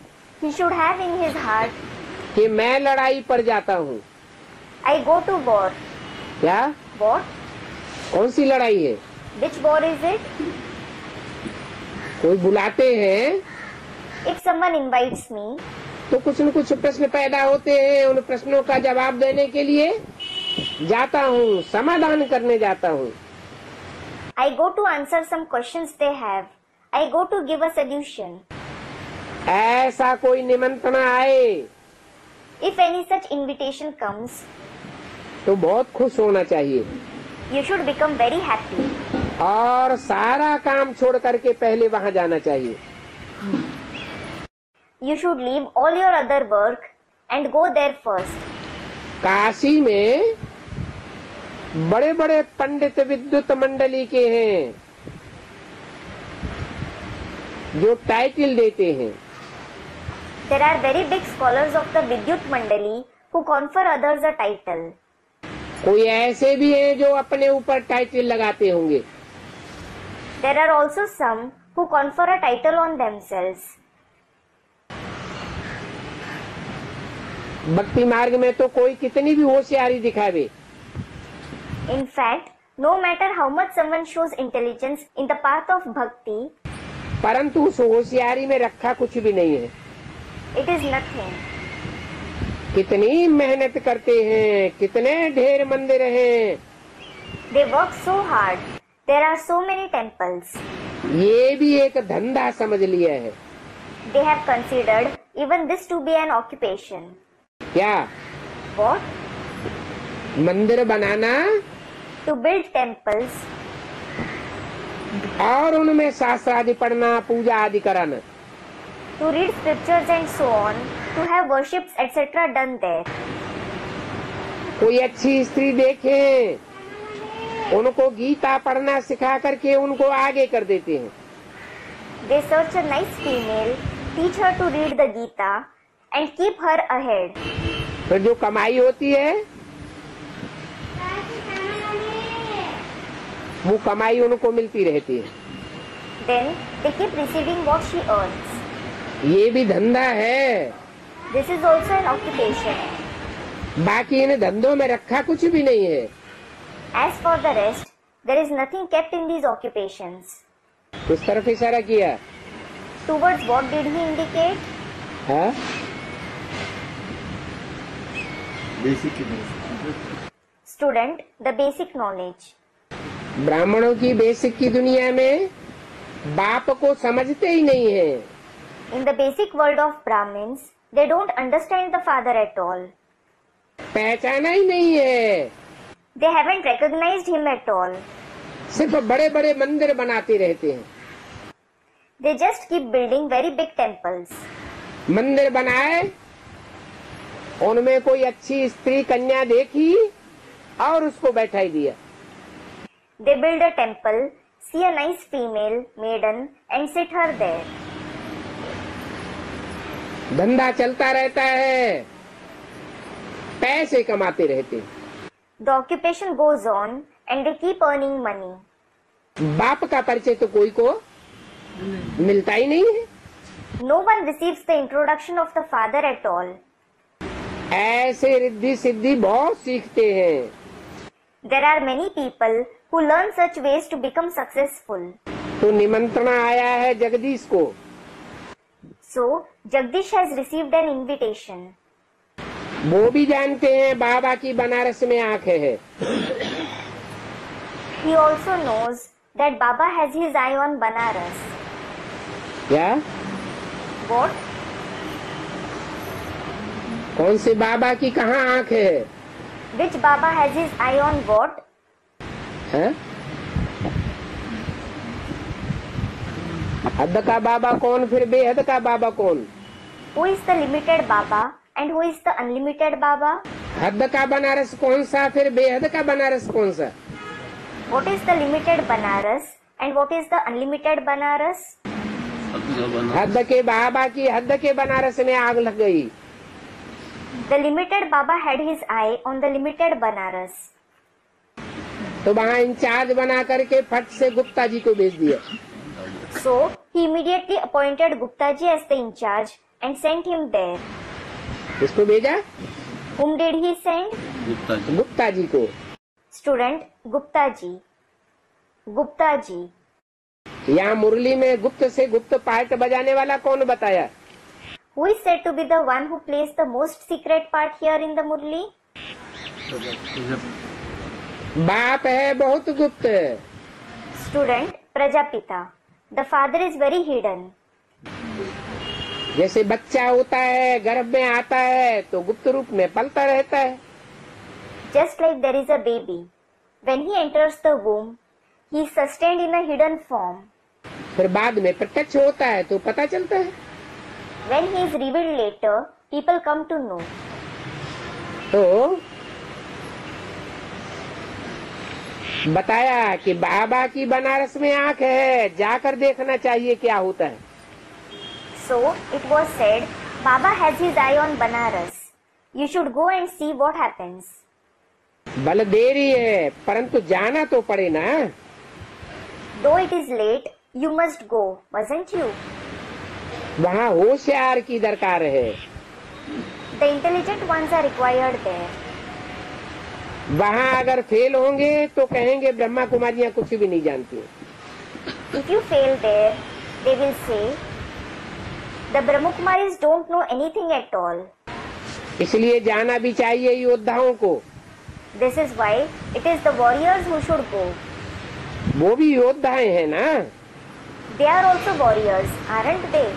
He should have in his heart, कि मैं लड़ाई पर जाता हूँ। I go to war. क्या? What? कौन सी लड़ाई है? Which war is it? कोई बुलाते हैं If someone invites me, तो कुछ न कुछ प्रश्न पैदा होते हैं, उन प्रश्नों का जवाब देने के लिए जाता हूँ, समाधान करने जाता हूँ। I go to answer some questions they have. I go to give a solution. ऐसा कोई निमंत्रण आए If any such invitation comes, तो बहुत खुश होना चाहिए you should become very happy. और सारा काम छोड़ करके पहले वहाँ जाना चाहिए। You should leave all your other work and go there first. Kashi में बड़े बड़े पंडित विद्युत मंडली के हैं जो टाइटल देते हैं। There are very big scholars of the Vidyut Mandali who confer others a title. कोई ऐसे भी हैं जो अपने ऊपर टाइटल लगाते होंगे। There are also some who confer a title on themselves. भक्ति मार्ग में तो कोई कितनी भी होशियारी दिखावे, In fact, no matter how much someone shows intelligence in the path of bhakti, परंतु उस होशियारी में रखा कुछ भी नहीं है। it is nothing. कितनी मेहनत करते हैं, कितने ढेर मंदिर हैं, They work so hard. There are so many temples. ये भी एक धंधा समझ लिया है। They have considered even this to be an occupation. क्या? What? मंदिर बनाना To build temples और उनमें शास्त्र आदि पढ़ना, पूजा आदि कराना। to read scriptures and so on, to have worships etc. done there. कोई अच्छी स्त्री देखे, उनको गीता पढ़ना सिखा करके उनको आगे कर देते हैं। They search a nice female, teach her to read the Gita and keep her ahead. फिर जो कमाई होती है वो कमाई उनको मिलती रहती है। Then they keep receiving what she earns. ये भी धंधा है। This is also an occupation. बाकी इन धंधों में रखा कुछ भी नहीं है। As for the rest, there is nothing kept in these occupations. किस तरफ इशारा किया? Towards what did he indicate? हाँ? Student, the basic knowledge. ब्राह्मणों की बेसिक की दुनिया में बाप को समझते ही नहीं है। In the basic world of Brahmins, they don't understand the father at all. पहचाना ही नहीं है। They haven't recognized him at all. सिर्फ बड़े बड़े मंदिर बनाते रहते हैं। They just keep building very big temples. मंदिर बनाए, उनमें कोई अच्छी स्त्री कन्या देखी और उसको बैठा दिया। They build a temple, see a nice female, maiden, and sit her there. धंधा चलता रहता है, पैसे कमाते रहते हैं। The occupation goes on and they keep earning money. बाप का परिचय तो कोई को मिलता ही नहीं है। No one receives the introduction of the father at all. ऐसे रिद्धि सिद्धि बहुत सीखते हैं। There are many people who learn such ways to become successful. तो निमंत्रण आया है जगदीश को। So, Jagdish has received an invitation. वो भी जानते हैं बाबा की बनारस में आंखें है। He also knows that Baba has his eye on Banaras. क्या? What? कौन से बाबा की कहाँ आंख है? Which Baba has his eye on what? हैं? हद का बाबा कौन, फिर बेहद का बाबा कौन? Who is the limited Baba and who is the unlimited Baba? हद का बनारस कौन सा, फिर बेहद का बनारस कौन सा? What is the limited Banaras and what is the unlimited Banaras? हद के बाबा की हद के बनारस में आग लग गई। The limited Baba had his eye on the limited Banaras. तो वहाँ इंचार्ज बना करके फट से गुप्ता जी को भेज दिया। So, he immediately appointed Gupta ji as the in-charge and sent him there. किसको भेजा? Whom did he send? Gupta ji. Gupta ji को। Student, Gupta ji. Gupta ji. यहाँ मुरली में गुप्त से गुप्त पार्ट बजाने वाला कौन बताया? Who is said to be the one who plays the most secret part here in the Murli? बाप है बहुत गुप्त. Student Prajapita. The father is very hidden. जैसे बच्चा होता है, गर्भ में आता है तो गुप्त रूप में पलता रहता है. Just like there is a baby. When he enters the womb, he is sustained in a hidden form. फिर बाद में प्रत्यक्ष होता है तो पता चलता है. When he is revealed later, people come to know. तो बताया कि बाबा की बनारस में आंख है, जाकर देखना चाहिए क्या होता है. So it was said, Baba has his eye on Banaras. You should go and see what happens. बल देरी है परंतु जाना तो पड़े ना. Though it is late, you must go, wasn't you? वहाँ होशियार की दरकार है. The intelligent ones are required there. वहाँ अगर फेल होंगे तो कहेंगे ब्रह्मा कुमारियाँ कुछ भी नहीं जानती. If you fail there, they will say, the Brahmakumaris don't know anything at all. इसलिए जाना भी चाहिए योद्धाओं को. This is why it is the warriors who should go. वो भी योद्धाएं हैं ना. They are also warriors, aren't they?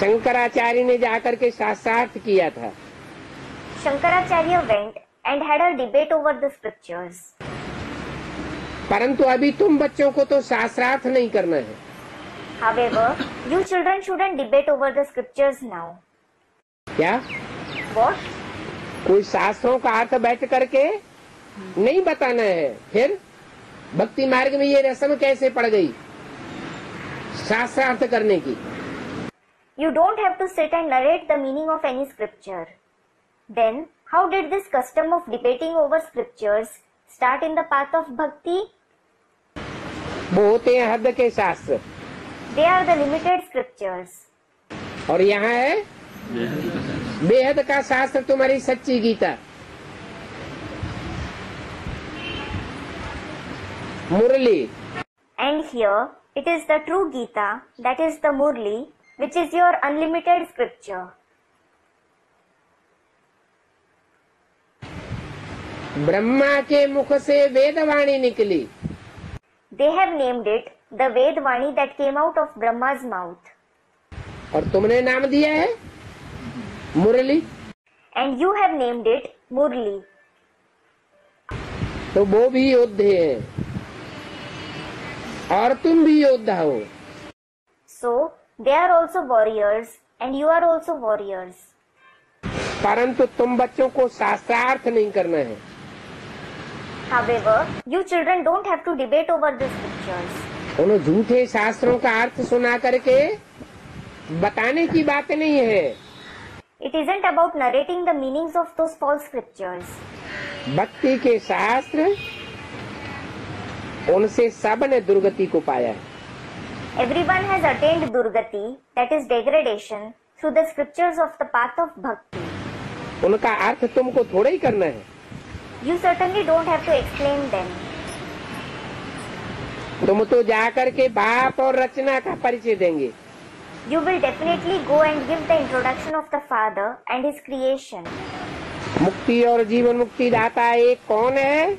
Shankaracharya ने जाकर के शास्त्रार्थ किया था. Shankaracharya went and had a debate over the scriptures. परंतु अभी तुम बच्चों को तो शास्त्रार्थ नहीं करना है. However, you children shouldn't debate over the scriptures now. क्या? What? कोई शास्त्रों का अर्थ बैठ करके नहीं बताना है. फिर भक्ति मार्ग में ये रस्म कैसे पड़ गई शास्त्रार्थ करने की? You don't have to sit and narrate the meaning of any scripture. Then, how did this custom of debating over scriptures start in the path of bhakti? वो होते हैं हद के शास्त्र. They are the limited scriptures. और यहाँ है बेहद का शास्त्र, तुम्हारी सच्ची गीता. मुरली. And here, it is the true Gita, that is the Murli, which is your unlimited scripture. Brahma के मुख से वेदवाणी निकली. They have named it the Vedvani that came out of Brahma's mouth. और तुमने नाम दिया है मुरली. And you have named it Murli. तो वो भी योद्धे हैं और तुम भी योद्धा हो. So, they are also warriors and you are also warriors. परंतु तुम बच्चों को शास्त्रार्थ नहीं करना है. However, you children don't have to debate over the scriptures. उन झूठे शास्त्रों का अर्थ सुना करके बताने की बात नहीं है. It isn't about narrating the meanings of those false scriptures. भक्ति के शास्त्र उनसे सब ने दुर्गति को पाया है. Everyone has attained Durgati, that is degradation, through the scriptures of the path of bhakti. उनका अर्थ तुमको थोड़ा ही करना है. You certainly don't have to explain them. तुम तो जाकर के बाप और रचना का परिचय देंगे. You will definitely go and give the introduction of the Father and His creation. मुक्ति और जीवन मुक्ति दाता एक कौन है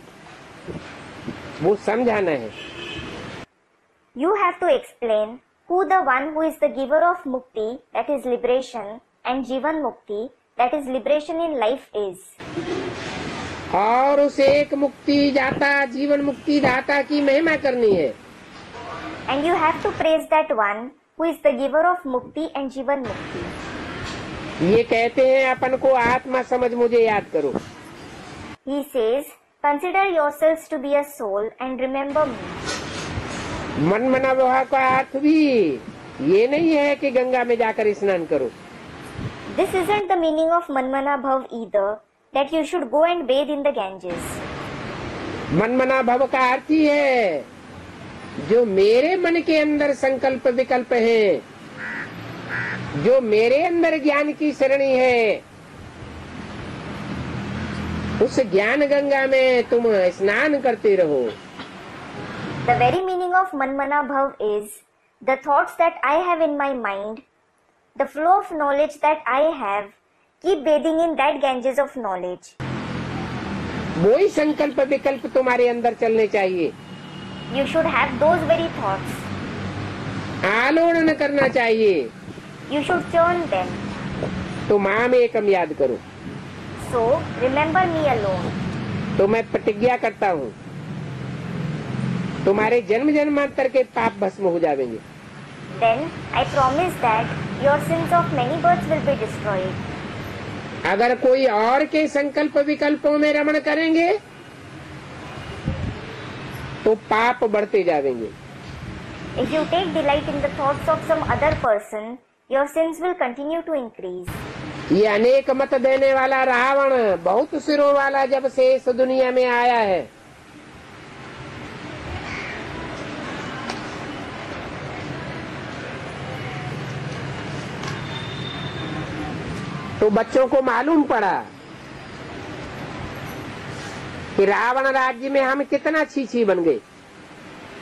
वो समझाना है. You have to explain who the one who is the giver of mukti, that is liberation, and Jivan Mukti, that is liberation in life is. और उस एक मुक्ति दाता जीवन मुक्ति दाता की महिमा करनी है. And you have to praise that one who is the giver of mukti and Jivan Mukti. ये कहते हैं अपन को आत्मा समझ मुझे याद करो. He says, consider yourselves to be a soul and remember me. मन मना व्यवहार का अर्थ भी ये नहीं है कि गंगा में जाकर स्नान करो. This isn't the meaning of Manmana Bhav either, that you should go and bathe in the Ganges. मन मना भव का अर्थ ही है जो मेरे मन के अंदर संकल्प विकल्प है, जो मेरे अंदर ज्ञान की सरणी है, उस ज्ञान गंगा में तुम स्नान करते रहो The very meaning of Manmana Bhav is the thoughts that I have in my mind, the flow of knowledge that I have, keep bathing in that Ganges of knowledge. वही संकल्प विकल्प तुम्हारे अंदर चलने चाहिए। You should have those very thoughts. आलोड़न करना चाहिए। You should churn them. तो माँ में एकम याद करो। So, remember me alone. तो मैं प्रतिज्ञा करता हूँ तुम्हारे जन्म जन्मांतर के पाप भस्म हो जाएंगे। Then, I promise that your sins of many births will be destroyed. अगर कोई और के संकल्प विकल्पों में रमण करेंगे तो पाप बढ़ते जाएंगे। If you take delight in the thoughts of some other person, your sins will continue to increase. ये अनेक मत देने वाला रावण बहुत सिरों वाला जब से इस दुनिया में आया है, तो बच्चों को मालूम पड़ा कि रावण राज्य में हम कितना छी बन गए।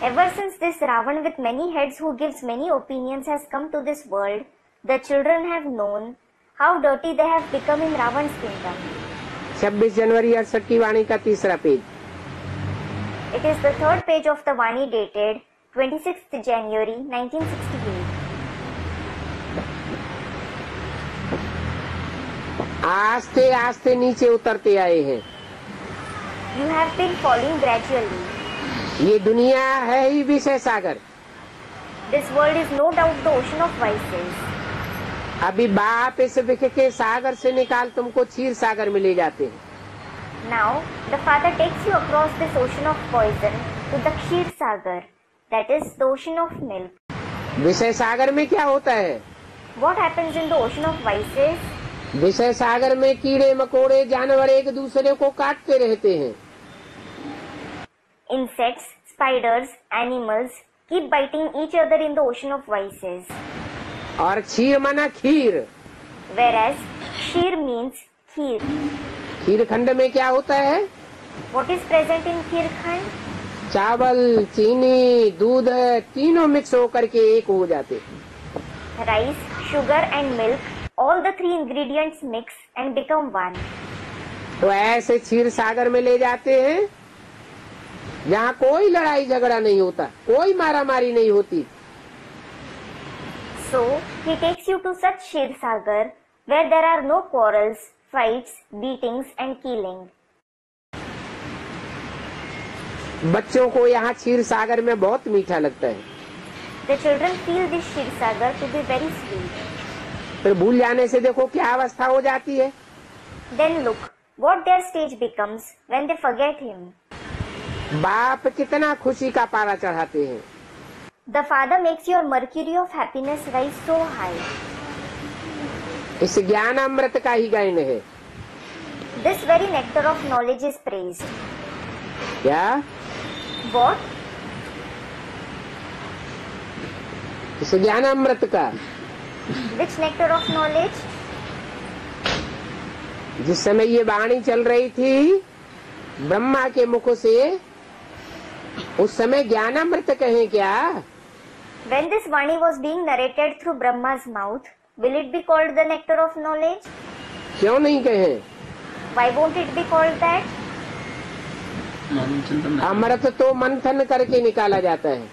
Ever since this Ravan with many heads who gives many opinions has come to this world, the children have known how dirty they have become in Ravan's kingdom. 26 जनवरी 68 की वाणी का तीसरा page. It is the third page of the Vani dated 26th January 1968. आस्ते आस्ते नीचे उतरते आए हैं। You have been falling gradually. ये दुनिया है ही विषय सागर। This world is no doubt the ocean of vices. अभी बाप इस विख के सागर से निकाल तुमको क्षीर सागर में ले जाते हैं। Now, the father takes you across this ocean of poison to the Kshir Sagar, that is the ocean of milk. विषय सागर में क्या होता है? What happens in the ocean of vices? विषय सागर में कीड़े मकोड़े जानवर एक दूसरे को काटते रहते हैं। Insects, spiders, animals keep biting each other in the ocean of vices. और क्षीर माना खीर। Whereas Kshir means Kheer. खीर खंड में क्या होता है? What is present in Kheer Khand? चावल, चीनी, दूध तीनों मिक्स होकर के एक हो जाते। Rice, sugar and milk, all the three ingredients mix and become one. तो ऐसे क्षीर सागर में ले जाते हैं जहाँ कोई लड़ाई झगड़ा नहीं होता, कोई मारा मारी नहीं होती। So, he takes you to such Kshir Sagar where there are no quarrels, fights, beatings and killing. बच्चों को यहाँ क्षीर सागर में बहुत मीठा लगता है। The children feel this Kshir Sagar to be very sweet. फिर भूल जाने से देखो क्या अवस्था हो जाती है। Then look what their stage becomes when they forget him. बाप कितना खुशी का पारा चढ़ाते हैं। The father makes your mercury of happiness rise so high. इस ज्ञान अमृत का ही गायन है। This very nectar of knowledge is praised. क्या? What? इस ज्ञान अमृत का। Which nectar of knowledge? जिस समय ये वाणी चल रही थी ब्रह्मा के मुख से, उस समय ज्ञानामृत कहें क्या? When this Vani was being narrated through Brahma's mouth, will it be called the nectar of knowledge? क्यों नहीं कहें? Why won't it be called that? अमृत तो मंथन करके निकाला जाता है।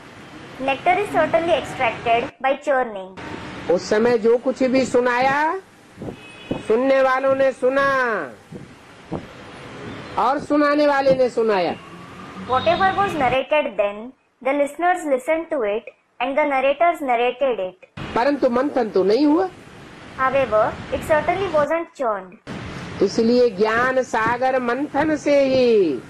Nectar is certainly extracted by churning. उस समय जो कुछ भी सुनाया, सुनने वालों ने सुना और सुनाने वाले ने सुनाया। Whatever was narrated then, the listeners listened to it and the narrators narrated it. परंतु मंथन तो नहीं हुआ। However, it certainly wasn't churned. इसलिए ज्ञान सागर मंथन से ही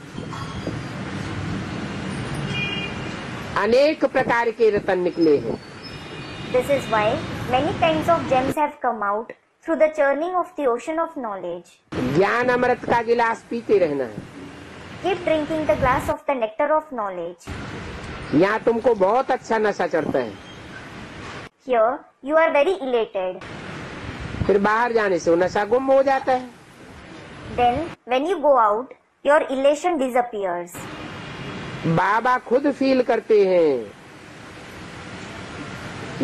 अनेक प्रकार के रतन निकले हैं। This is why many kinds of gems have come out through the churning of the ocean of knowledge. ज्ञान अमृत का गिलास पीते रहना है। Keep drinking the glass of the nectar of knowledge. यहाँ तुमको बहुत अच्छा नशा चढ़ता है। Here, you are very elated. फिर बाहर जाने से वो नशा गुम हो जाता है। Then, when you go out, your elation disappears. बाबा खुद फील करते हैं।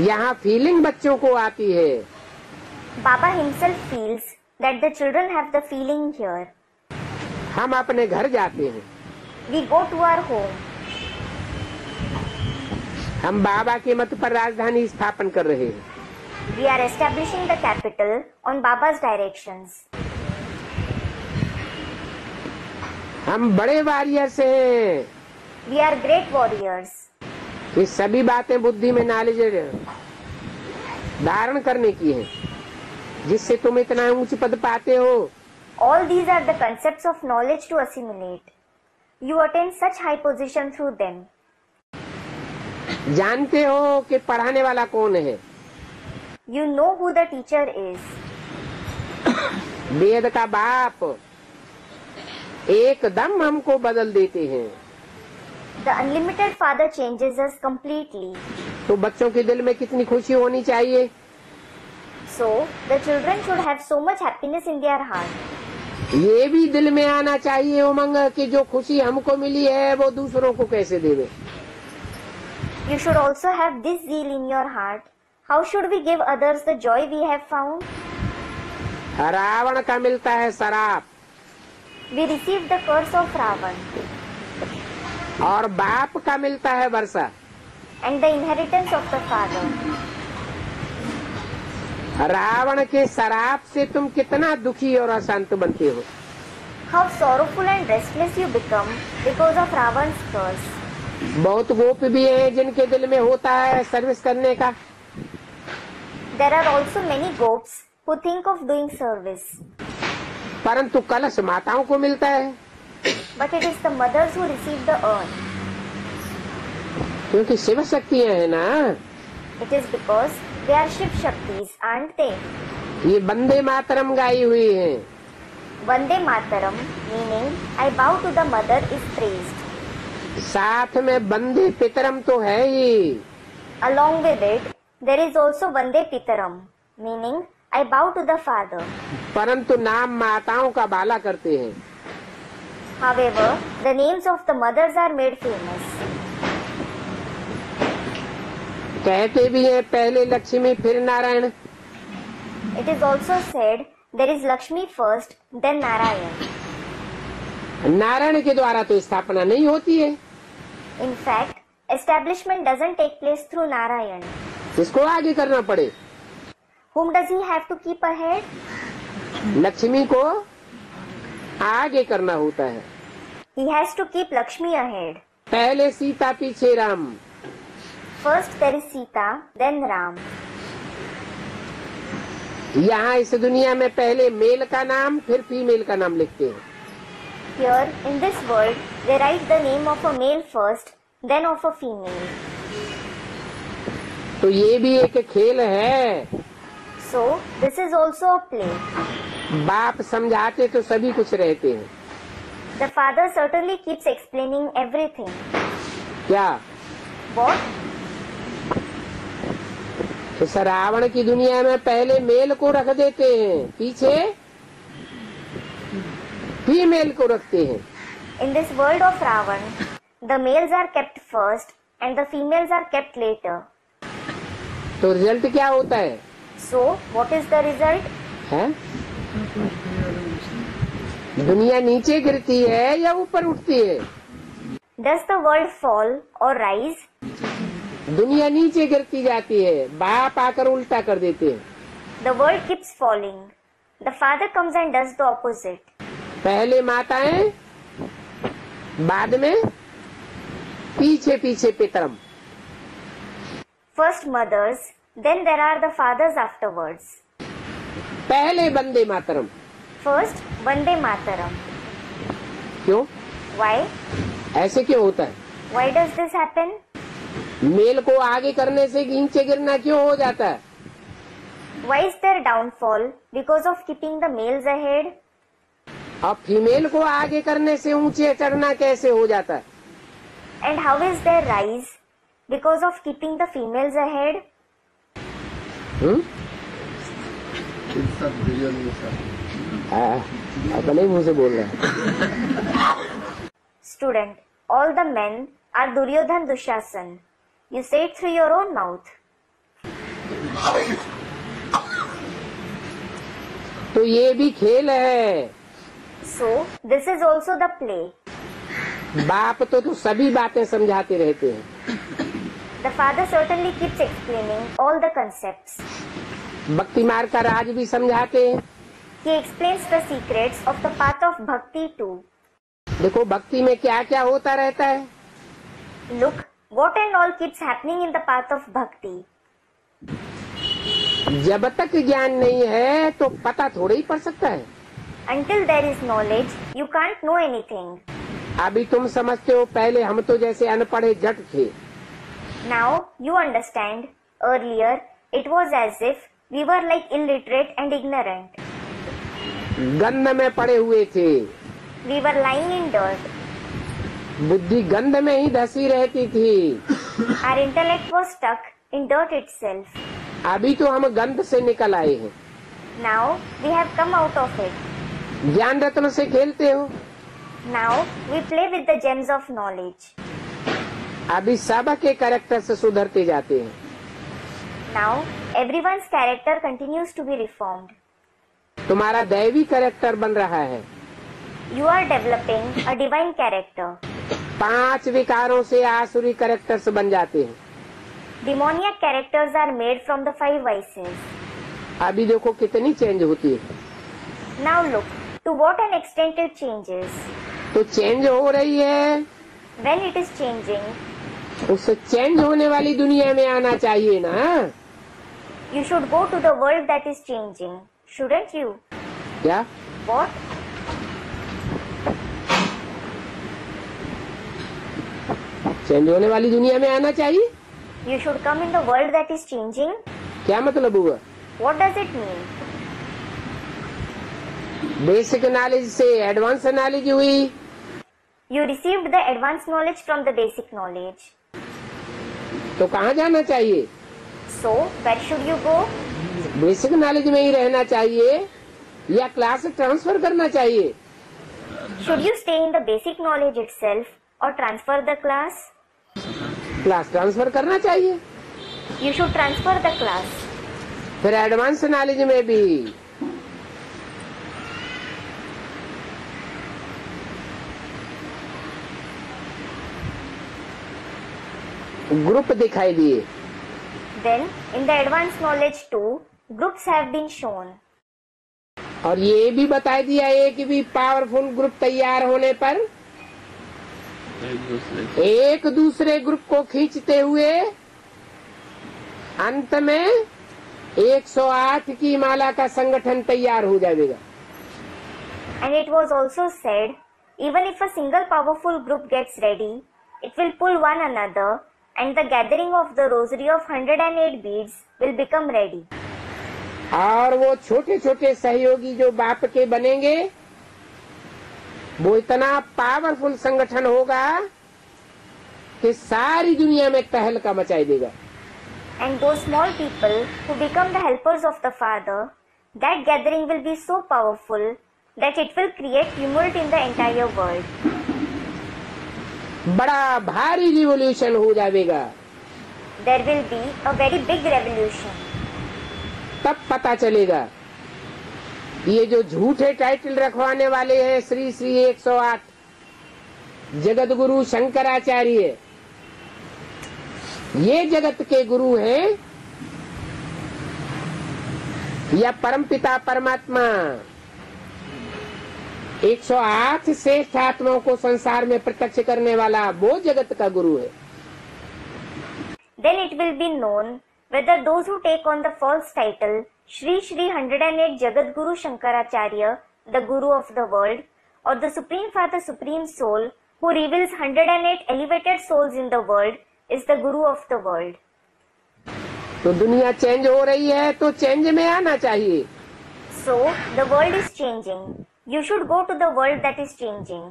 यहाँ फीलिंग बच्चों को आती है। Baba himself feels that the children have the feeling here. हम अपने घर जाते हैं। We go to our home. हम बाबा के मत पर राजधानी स्थापन कर रहे हैं। We are establishing the capital on Baba's directions. हम बड़े वॉरियर्स हैं। We are great warriors. ये सभी बातें बुद्धि में नॉलेज धारण करने की हैं, जिससे तुम इतना ऊंच पद पाते हो। All these are the concepts of knowledge to assimilate. You attain such high position through them. जानते हो कि पढ़ाने वाला कौन है। You know who the teacher is. वेद का बाप एकदम हमको बदल देते हैं। The unlimited Father changes us completely. तो बच्चों के दिल में कितनी खुशी होनी चाहिए। So, the children should have so much happiness in their heart. ये भी दिल में आना चाहिए उमंग कि जो खुशी हमको मिली है वो दूसरों को कैसे देवे। You should also have this zeal in your heart. How should we give others the joy we have found? Ravan का मिलता है शराप We receive the curse of Ravan और बाप का मिलता है वर्षा। and the inheritance of the Father. Ravan के शराप से तुम कितना दुखी और अशांत बनते हो। How sorrowful and restless you become because of Ravan's curse. बहुत गोप भी हैं जिनके दिल में होता है सर्विस करने का। There are also many gopes who think of doing service. परंतु कलश माताओं को मिलता है, But it is the mothers who receive the urn. क्योंकि शिव शक्तियाँ हैं ना। It is because they are Shiv Shaktis, aren't they? ये वंदे मातरम गाई हुई है। Vande Mataram, meaning I bow to the mother, is praised. साथ में वंदे पितरम तो है ही। Along with it, there is also Vande Pitaram, meaning I bow to the father. परंतु नाम माताओं का बाला करते हैं। However, the names of the mothers are made famous. कहते भी हैं पहले लक्ष्मी फिर Narayan. It is also said there is Lakshmi first, then Narayan. Narayan के द्वारा तो स्थापना नहीं होती है। In fact, establishment doesn't take place through Narayan. इसको आगे करना पड़े। Whom does he have to keep ahead? Lakshmi को आगे करना होता है। He has to keep Lakshmi ahead. पहले सीता पीछे Ram. First there is Sita, then Ram. यहाँ इस दुनिया में पहले मेल का नाम फिर फीमेल का नाम लिखते हैं। Here, in this world, they write the name of a male first, then of a female. तो ये भी एक खेल है। So, this is also a play. बाप समझाते तो सभी कुछ रहते हैं। The father certainly keeps explaining everything. क्या What? इस रावण की दुनिया में पहले मेल को रख देते हैं, पीछे फीमेल को रखते हैं। In this world of Ravan, the males are kept first and the females are kept later. तो रिजल्ट क्या होता है? So, what is the result? है? दुनिया नीचे गिरती है या ऊपर उठती है? Does the world fall or rise? दुनिया नीचे गिरती जाती है, बाप आकर उल्टा कर देते हैं। The world keeps falling. The father comes and does the opposite. पहले माताएं, बाद में पीछे पीछे पितरम। First mothers, then there are the fathers afterwards. पहले Vande Mataram. First, Vande Mataram. क्यों? Why? ऐसे क्यों होता है? Why does this happen? Mail को आगे करने से नीचे गिरना क्यों हो जाता है? Why is there downfall? Because of keeping the males ahead. अब फीमेल को आगे करने से ऊंचे चढ़ना कैसे हो जाता है? And how is there rise? Because of keeping the females ahead. अपने मुंह से बोल रहा है। Student, all the men are Duryodhan Dushasan. You say it through your own mouth. तो ये भी खेल है। So, this is also the play. बाप तो सभी बातें समझाते रहते हैं। The father certainly keeps explaining all the concepts. भक्ति मार्ग का राज भी समझाते हैं। He explains the secrets of the path of bhakti too. देखो भक्ति में क्या क्या होता रहता है। Look, what and all keeps happening in the path of bhakti. जब तक ज्ञान नहीं है तो पता थोड़ा ही पड़ सकता है। Until there is knowledge, you can't know anything. अभी तुम समझते हो, पहले हम तो जैसे अनपढ़े जट थे। Now you understand. Earlier, it was as if we were like illiterate and ignorant. गंध में पड़े हुए थे। We were lying in dirt. बुद्धि गंध में ही धसी रहती थी। Our intellect was stuck in dirt itself. अभी तो हम गंध से निकल आए हैं। Now we have come out of it. ज्ञान रत्न से खेलते हो। Now we play with the gems of knowledge. अभी सब के कैरेक्टर से सुधरते जाते हैं। Now everyone's character continues to be reformed. तुम्हारा दैवी कैरेक्टर बन रहा है। You are developing a divine character. 5 विकारों से आसुरी कैरेक्टर्स बन जाते हैं। Demoniac characters are made from the 5 vices. अभी देखो कितनी चेंज होती है। Now look, to what an extent it changes. तो चेंज हो रही है। When it is changing, उस चेंज होने वाली दुनिया में आना चाहिए ना। you should go to the world that is changing, shouldn't you? क्या? What? चेंज होने वाली दुनिया में आना चाहिए। You should come in the world that is changing? क्या मतलब हुआ? What does it mean? Basic knowledge से एडवांस नॉलेज हुई। You received the advanced knowledge from the basic knowledge. तो कहाँ जाना चाहिए? So, where should you go? Basic knowledge में ही रहना चाहिए या क्लास ट्रांसफर करना चाहिए? Should you stay in the basic knowledge itself or transfer the class? Class transfer करना चाहिए। You should transfer the class. फिर एडवांस नॉलेज में भी ग्रुप दिखाई दिए। Then, in the advanced knowledge too, groups have been shown. और ये भी बता दिया है कि भी पावरफुल ग्रुप तैयार होने पर एक दूसरे ग्रुप को खींचते हुए अंत में 108 की माला का संगठन तैयार हो जाएगा। And it was also said, even if a single powerful group gets ready, it will pull one another and the gathering of the rosary of 108 beads will become ready. और वो छोटे छोटे सहयोगी जो बाप के बनेंगे वो इतना पावरफुल संगठन होगा कि सारी दुनिया में तहलका मचाई देगा। And those small people who become the helpers of the Father, that gathering will be so powerful that it will create tumult in the entire world. बड़ा भारी रिवोल्यूशन हो जाएगा। There will be a very big revolution. तब पता चलेगा ये जो झूठे टाइटल रखवाने वाले हैं श्री श्री 108 जगत गुरु शंकराचार्य, ये जगत के गुरु हैं या परमपिता परमात्मा 108 श्रेष्ठ आत्माओं को संसार में प्रत्यक्ष करने वाला वो जगत का गुरु है। Then it will be known whether those who take on the false title Shri Shri 108 Jagat Guru Shankaracharya, the Guru of the world, or the Supreme Father Supreme Soul who reveals 108 elevated souls in the world is the Guru of the world. तो दुनिया change हो रही है तो change में आना चाहिए। So the world is changing. You should go to the world that is changing.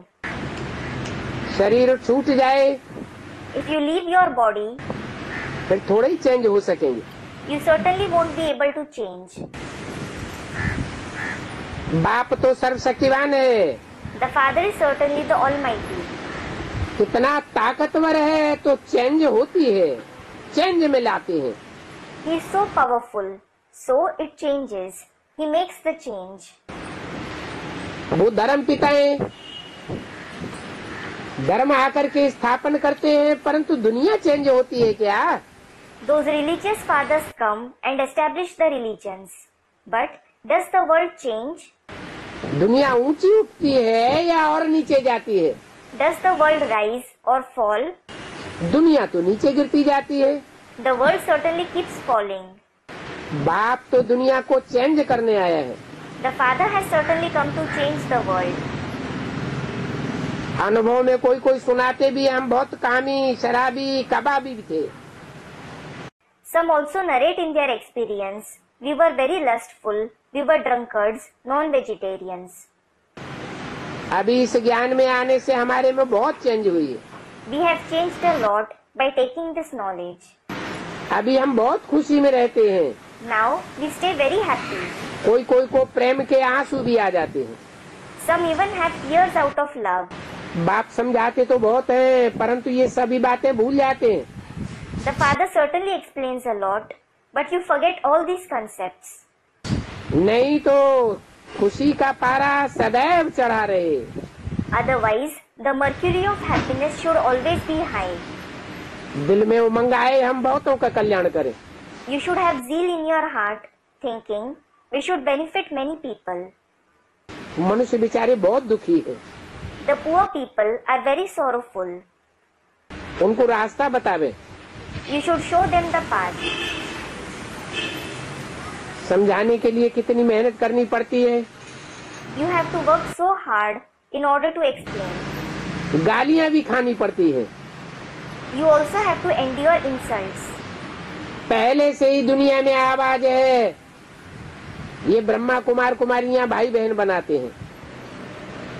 शरीर छूट जाए If you leave your body, फिर थोड़े ही चेंज हो सकेंगे। you certainly won't be able to change. बाप तो सर्वशक्तिवान है। The Father is certainly the Almighty. कितना ताकतवर है तो चेंज होती है, चेंज में लाते हैं। He is so powerful, so it changes. He makes the change. वो धर्म पिता है, धर्म आकर के स्थापन करते हैं, परंतु दुनिया चेंज होती है क्या? Those religious fathers come and establish the religions. But does the world change? दुनिया ऊंची उठती है या और नीचे जाती है? Does the world rise or fall? दुनिया तो नीचे गिरती जाती है। The world certainly keeps falling. बाप तो दुनिया को चेंज करने आया है। The Father has certainly come to change the world. अनुभव में कोई कोई सुनाते भी हम बहुत कामी, शराबी, कबाबी भी थे। Some also narrate in their experience, we were very lustful, we were drunkards, non-vegetarians. अभी इस ज्ञान में आने से हमारे में बहुत चेंज हुई है। We have changed a lot by taking this knowledge. अभी हम बहुत खुशी में रहते हैं। Now we stay very happy. कोई कोई को प्रेम के आंसू भी आ जाते हैं। Some even have tears out of love. बाप समझाते तो बहुत हैं, परंतु ये सभी बातें भूल जाते हैं। The Father certainly explains a lot, but you forget all these concepts. नहीं तो खुशी का पारा सदैव चढ़ा रहे। Otherwise, the mercury of happiness should always be high. दिल में उमंग आए हम बहुतों का कल्याण करें। You should have zeal in your heart, thinking we should benefit many people. मनुष्य बेचारे बहुत दुखी है। The poor people are very sorrowful. उनको रास्ता बतावे। You should show them the path. समझाने के लिए कितनी मेहनत करनी पड़ती है। You have to work so hard in order to explain. गालियाँ भी खानी पड़ती है। You also have to endure insults. पहले से ही दुनिया में आवाज है, ये ब्रह्मा कुमार कुमारियाँ भाई बहन बनाते हैं।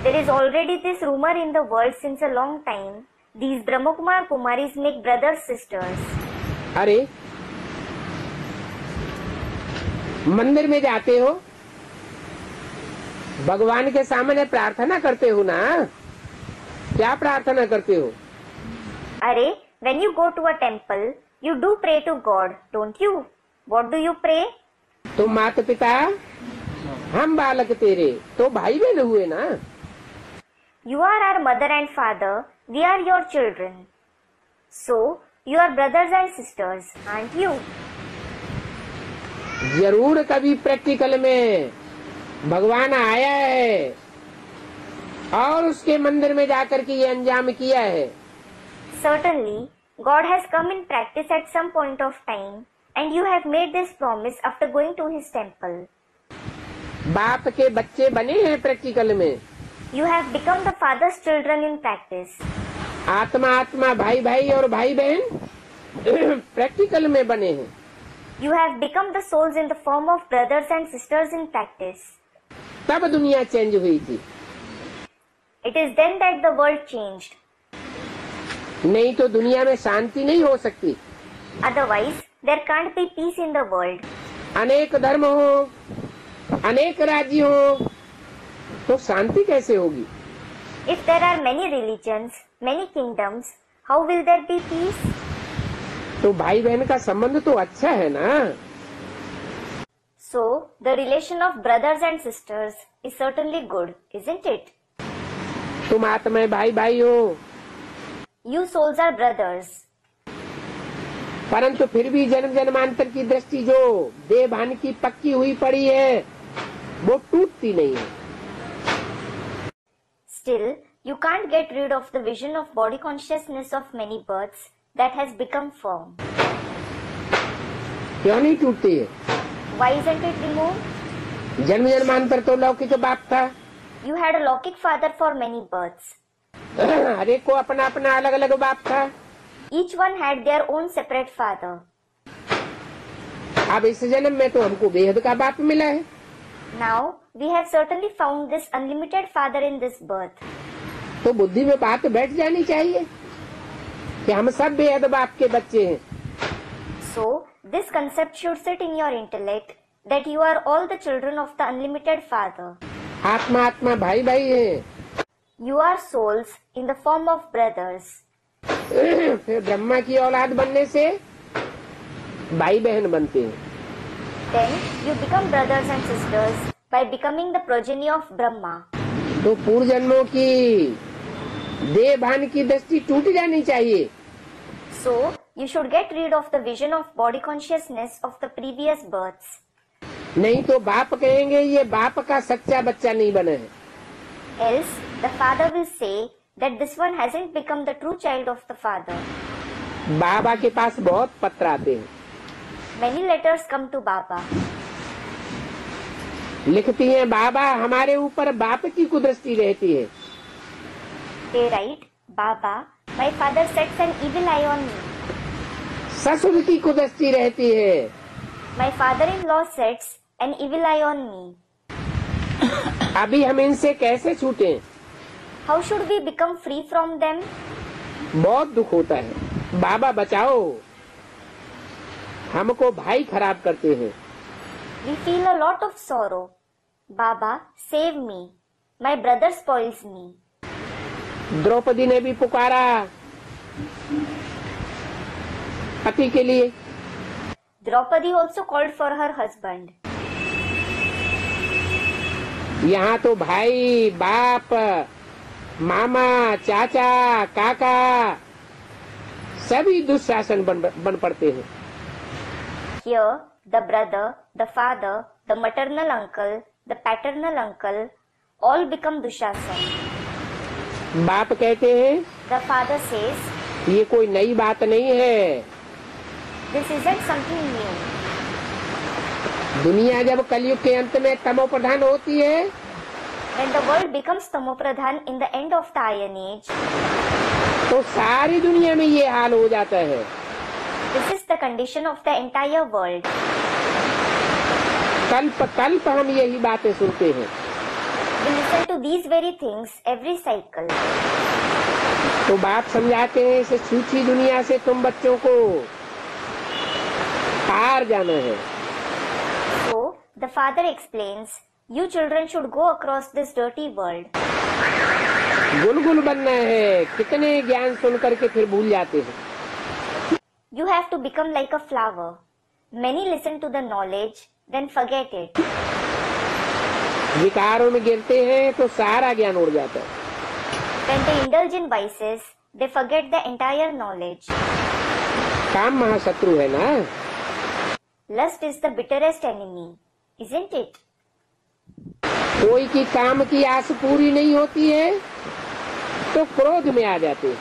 There is already this rumor in the world since a long time. These Brahma Kumar Kumaris make brothers sisters. अरे मंदिर में जाते हो, भगवान के सामने प्रार्थना करते हो ना? क्या प्रार्थना करते हो? Arey, when you go to a temple, you do pray to God, don't you? What do you pray? तुम माता पिता, हम बालक तेरे, तो भाई बहन हुए ना? You are our mother and father, we are your children. So, you are brothers and sisters, aren't you? जरूर कभी प्रैक्टिकल में भगवान आया है और उसके मंदिर में जाकर के ये अंजाम किया है। Certainly, God has come in practice at some point of time, and you have made this promise after going to His temple. बाप के बच्चे बने हैं प्रैक्टिकल में। You have become the Father's children in practice. आत्मा आत्मा, भाई भाई और भाई बहन प्रैक्टिकल में बने हैं। You have become the souls in the form of brothers and sisters in practice. तब दुनिया चेंज हुई थी। It is then that the world changed. नहीं तो दुनिया में शांति नहीं हो सकती। Otherwise, there can't be peace in the world. अनेक धर्म हो, अनेक राज्य हो, तो शांति कैसे होगी? If there are many religions, many kingdoms, how will there be peace? तो भाई बहन का संबंध तो अच्छा है ना? So, the relation of brothers and sisters is certainly good, isn't it? तुम आत्मा भाई भाई हो, You souls are brothers. परंतु फिर भी जन्म जन्मांतर की दृष्टि जो देह भान की पक्की हुई पड़ी है, वो टूटती नहीं है। Still, you can't get rid of the vision of body consciousness of many births that has become firm. क्यों नहीं टूटती है? Why isn't it removed? जन्म जन्मांतर तो लौकिक बाप था। You had a Lokik father for many births. हर एक को अपना अपना अलग अलग बाप था। Each one had their own separate father. अब इस जन्म में तो हमको बेहद का बाप मिला है। Now, we have certainly found this unlimited father in this birth. तो बुद्धि में बात बैठ जानी चाहिए कि हम सब बेहद बाप के बच्चे हैं। So, this concept should sit in your intellect that you are all the children of the unlimited father. आत्मा आत्मा भाई भाई हैं। You are souls in the form of brothers. फिर ब्रह्मा की औलाद बनने से भाई बहन बनते हैं। Then you become brothers and sisters by becoming the progeny of Brahma. तो पूर्व जन्मों की देह भान की दृष्टि टूट जानी चाहिए। So you should get rid of the vision of body consciousness of the previous births. नहीं तो बाप कहेंगे ये बाप का सच्चा बच्चा नहीं बना है। Else the father will say that this one hasn't become the true child of the father. बाबा के पास बहुत पत्र आते हैं। Many letters come to Baba. लिखती हैं बाबा हमारे ऊपर बाप की कुदृष्टि रहती है। They write, Baba, my father sets an evil eye on me. ससुर की कुदृष्टि रहती है। My father-in-law sets an evil eye on me. अभी हम इनसे कैसे छूटें? How should we become free from them? बहुत दुख होता है। बाबा बचाओ, हमको भाई खराब करते हैं। We feel a lot of sorrow. Baba, save me. My brother spoils me. Draupadi ने भी पुकारा पति के लिए। Draupadi also called for her husband. यहाँ तो भाई, बाप, मामा, चाचा, काका सभी दुशासन बन पड़ते हैं। Here, the brother, the father, the maternal uncle, the paternal uncle, all become Dushasan. बाप कहते हैं The father says, ये कोई नई बात नहीं है। this isn't something new. दुनिया जब कलयुग के अंत में तमो प्रधान होती है When the world becomes Tamopradhan in the end of the Iron Age, तो सारी दुनिया में ये हाल हो जाता है। this is the condition of the entire world. कल्प कल्प हम यही बातें सुनते हैं। We listen to these very things every cycle. तो बाप समझाते हैं इस छूछी दुनिया से तुम बच्चों को पार जाना है। So, the father explains, you children should go across this dirty world. गुलगुल बनना है। कितने ज्ञान सुन करके फिर भूल जाते हैं। You have to become like a flower. Many listen to the knowledge, then forget it. विकारों में गिरते हैं तो सारा ज्ञान उड़ जाता है। When they indulge in vices, they forget the entire knowledge. काम महाशत्रु है ना। Lust is the bitterest enemy, isn't it? कोई की काम की आस पूरी नहीं होती है तो क्रोध में आ जाते हैं।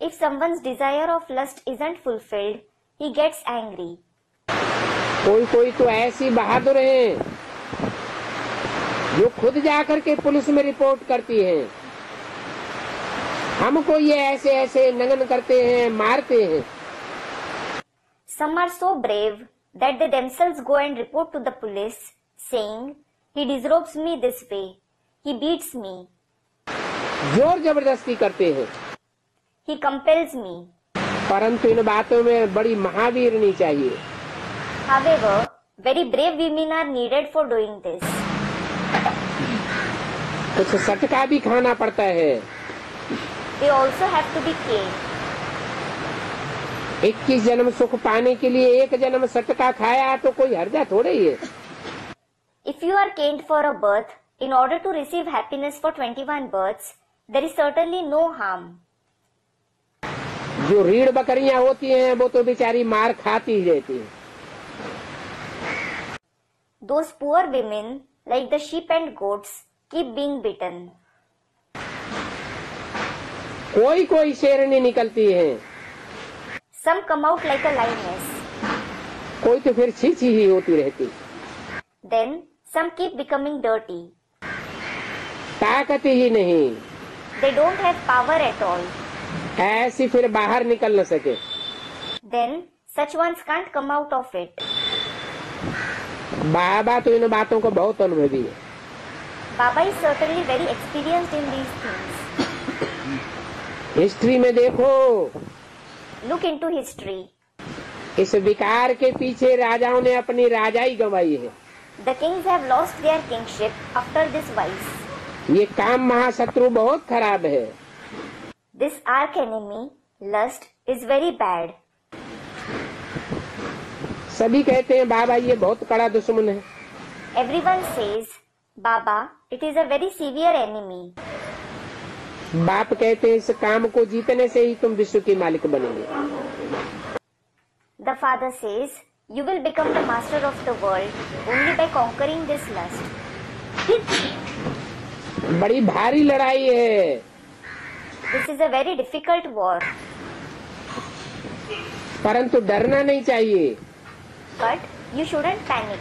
If someone's desire of lust isn't fulfilled, he gets angry. कोई तो ऐसी बहादुर हैं जो खुद जाकर के पुलिस में रिपोर्ट करती हैं, हमको ये ऐसे ऐसे नंगन करते हैं, मारते हैं। Some are so brave that they themselves go and report to the police, saying, he disrobes me this way, he beats me, जोर जबरदस्ती करते हैं। he compels me. परंतु इन बातों में बड़ी महावीरनी चाहिए। However, very brave women are needed for doing this. कुछ सटका भी खाना पड़ता है। They also have to be caned. 21 जन्म सुख पाने के लिए एक जन्म सटका खाया तो कोई हर्जा थोड़े ही है। If you are caned for a birth, in order to receive happiness for 21 births, there is certainly no harm. जो रीढ़ बकरियां होती हैं वो तो बेचारी मार खाती ही रहती हैं। Those poor women, like the sheep and goats, keep being bitten. कोई शेरनी निकलती है, Some come out like a lioness. कोई तो फिर छीछी ही होती रहती। Then, some keep becoming dirty. ताकत ही नहीं, They don't have power at all. ऐसी फिर बाहर निकल न सके। Then, such ones can't come out of it. बाबा तो इन बातों को बहुत अनुभवी है। Baba is certainly very experienced in these things. History में देखो, Look into history. इस विकार के पीछे राजाओं ने अपनी राजाई गंवाई है। The kings have lost their kingship after this vice. ये काम महाशत्रु बहुत खराब है। This arch enemy, lust, is very bad. सभी कहते हैं बाबा ये बहुत कड़ा दुश्मन है। Everyone says, Baba, it is a very severe enemy. बाप कहते हैं इस काम को जीतने से ही तुम विश्व के मालिक बनेंगे। The father says, you will become the master of the world only by conquering this lust. बड़ी भारी लड़ाई है। This is a very difficult war, परंतु डरना नहीं चाहिए। but you shouldn't panic.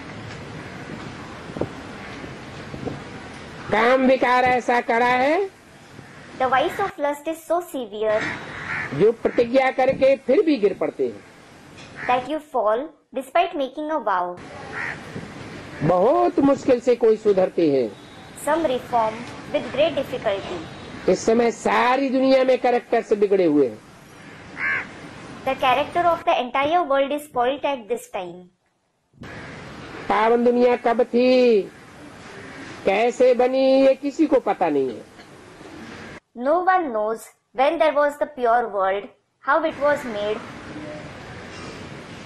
काम विकार ऐसा कड़ा है The vice of lust is so severe जो प्रतिज्ञा करके फिर भी गिर पड़ते हैं। that you fall despite making a vow. बहुत मुश्किल से कोई सुधरते हैं। Some reform with great difficulty. इस समय सारी दुनिया में कैरेक्टर्स बिगड़े हुए हैं। The character of the entire world is spoilt at this time. पावन दुनिया कब थी, कैसे बनी, ये किसी को पता नहीं है। No one knows when there was the pure world, how it was made.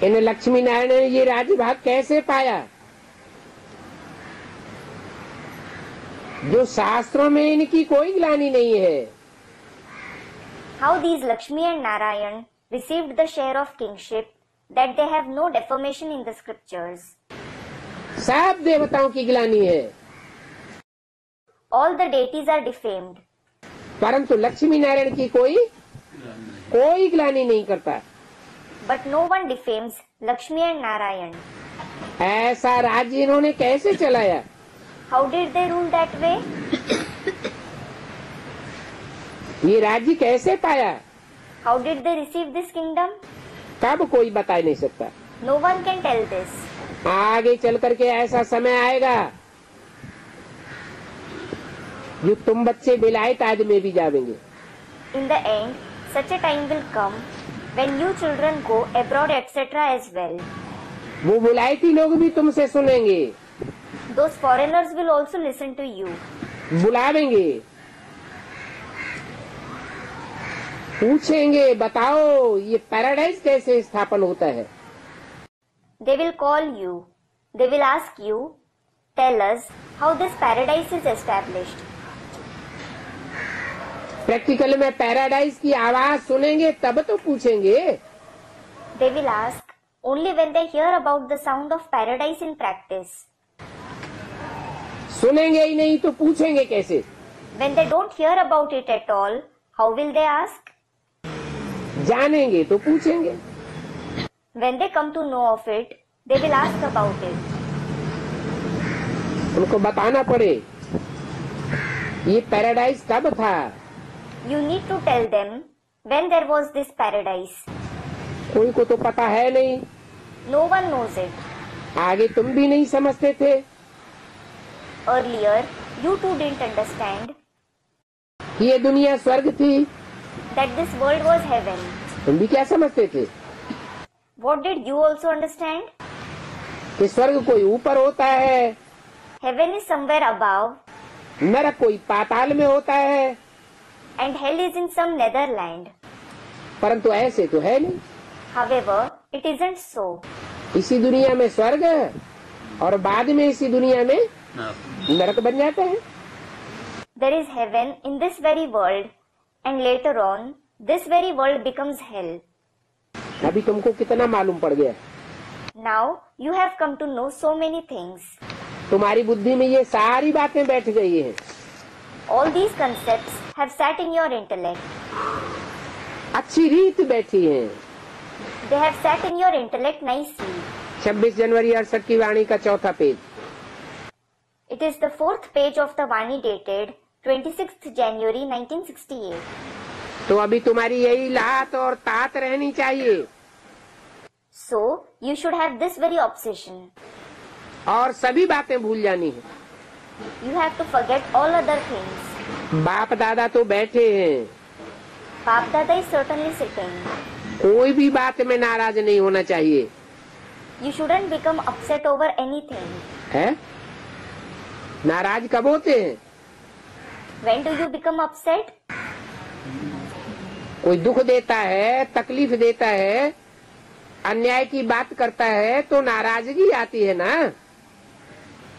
इन लक्ष्मी नारायण ने ये राज्यभाग कैसे पाया, जो शास्त्रों में इनकी कोई ग्लानि नहीं है। How these Lakshmi and Narayan received the share of kingship, that they have no defamation in the scriptures. सब देवताओं की ग्लानि है, All the deities are defamed, परंतु लक्ष्मी नारायण की कोई ग्लानि नहीं करता। but no one defames Lakshmi and Narayan. ऐसा राज्य इन्होंने कैसे चलाया, How did they rule that way? ये राज्य कैसे पाया, How did they receive this kingdom? कब कोई बता नहीं सकता। No one can tell this. आगे चल करके ऐसा समय आएगा जो तुम बच्चे विलायत आदि में भी जावेंगे। In the end, such a time will come when you children go abroad, etc. as well. वो विलायती लोग भी तुमसे सुनेंगे, Those foreigners will also listen to you. बुलावेंगे, पूछेंगे बताओ ये पैराडाइज कैसे स्थापन होता है। They will call you. They will ask you, tell us how this paradise is established. Practical में पैराडाइज की आवाज सुनेंगे तब तो पूछेंगे। They will ask only when they hear about the sound of paradise in practice. सुनेंगे ही नहीं तो पूछेंगे कैसे। When they don't hear about it at all, how will they ask? जानेंगे तो पूछेंगे। When they come to know of it, they will ask about it. उनको बताना पड़े ये पैराडाइज कब था। You need to tell them when there was this paradise. कोई को तो पता है नहीं, No one knows it. आगे तुम भी नहीं समझते थे। Earlier, you too didn't understand ये दुनिया स्वर्ग थी, that this world was heaven. तुम भी क्या समझते थे What did you also understand? कि स्वर्ग कोई ऊपर होता है, Heaven is somewhere above नरक कोई पाताल में होता है, and hell is in some nether land. परंतु ऐसे तो है नहीं। However, it isn't so. इसी दुनिया में स्वर्ग और बाद में इसी दुनिया में नरक बन जाता है। There is heaven in this very world, and later on, this very world becomes hell. अभी तुमको कितना मालूम पड़ गया, Now, you have come to know so many things. तुम्हारी बुद्धि में ये सारी बातें बैठ गई हैं। All these concepts have sat in your intellect. अच्छी रीत बैठी हैं। They have sat in your intellect nicely. 26 जनवरी 68 की वाणी का चौथा page. It is the fourth page of the Vani dated 26th January 1968. तो अभी तुम्हारी यही लात और तात रहनी चाहिए So, you should have this very obsession. और सभी बातें भूल जानी है। You have to forget all other things. बाप दादा तो बैठे हैं, Bap Dada is certainly sitting. कोई भी बात में नाराज नहीं होना चाहिए। You shouldn't become upset over anything. है नाराज कब होते हैं, When do you become upset? कोई दुख देता है, तकलीफ देता है, अन्याय की बात करता है तो नाराजगी आती है ना।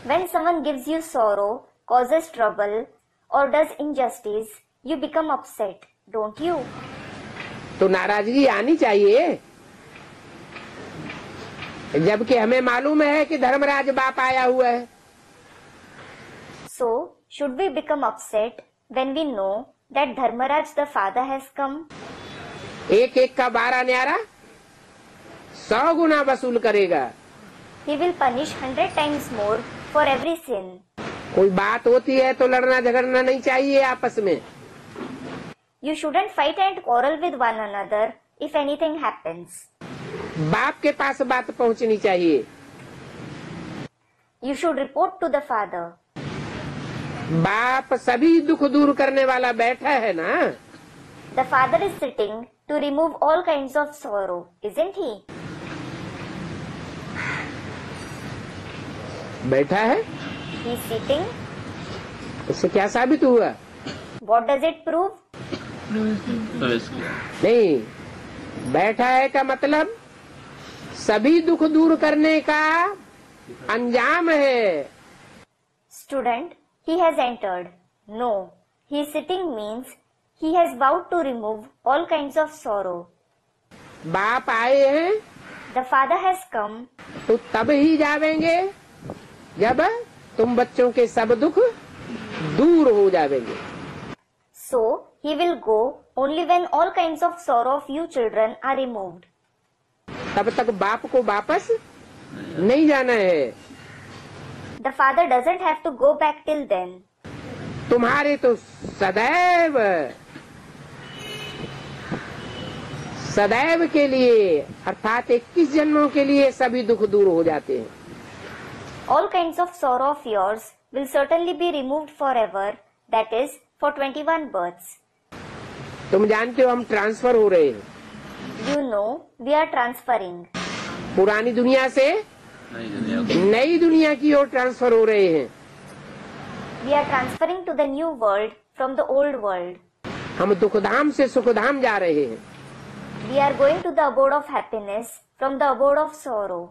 When someone gives you sorrow, causes trouble, or does injustice, you become upset, don't you? तो नाराजगी आनी चाहिए, जबकि हमें मालूम है कि धर्मराज बाप आया हुआ है। So, should we become upset when we know that Dharmaraj the father has come? एक एक का 12 न्यारा 100 गुना वसूल करेगा। He will punish 100 times more for every sin. कोई बात होती है तो लड़ना झगड़ना नहीं चाहिए आपस में। You shouldn't fight and quarrel with one another if anything happens. बाप के पास बात पहुंचनी चाहिए। You should report to the father. बाप सभी दुख दूर करने वाला बैठा है ना। The father is sitting to remove all kinds of sorrow, isn't he? बैठा है, He is sitting. इससे क्या साबित हुआ? What does it prove? प्रवेश किया। नहीं, बैठा है का मतलब सभी दुख दूर करने का अंजाम है। Student, he has entered. No, he is sitting means he has vowed to remove all kinds of sorrow. बाप आए हैं The father has come. तो तब ही जावेंगे जब तुम बच्चों के सब दुख दूर हो जावेंगे। So, he will go only when all kinds of sorrow of you children are removed. तब तक बाप को वापस नहीं जाना है। The father doesn't have to go back till then. तुम्हारे तो सदैव सदैव के लिए अर्थात 21 जन्मों के लिए सभी दुख दूर हो जाते हैं। All kinds of sorrow of yours will certainly be removed forever, that is, for 21 births. तुम जानते हो हम ट्रांसफर हो रहे हैं You know, we are transferring. पुरानी दुनिया से नई दुनिया को नई दुनिया की ओर ट्रांसफर हो रहे हैं। We are transferring to the new world from the old world. हम दुखधाम से सुखधाम जा रहे हैं। We are going to the abode of happiness from the abode of sorrow.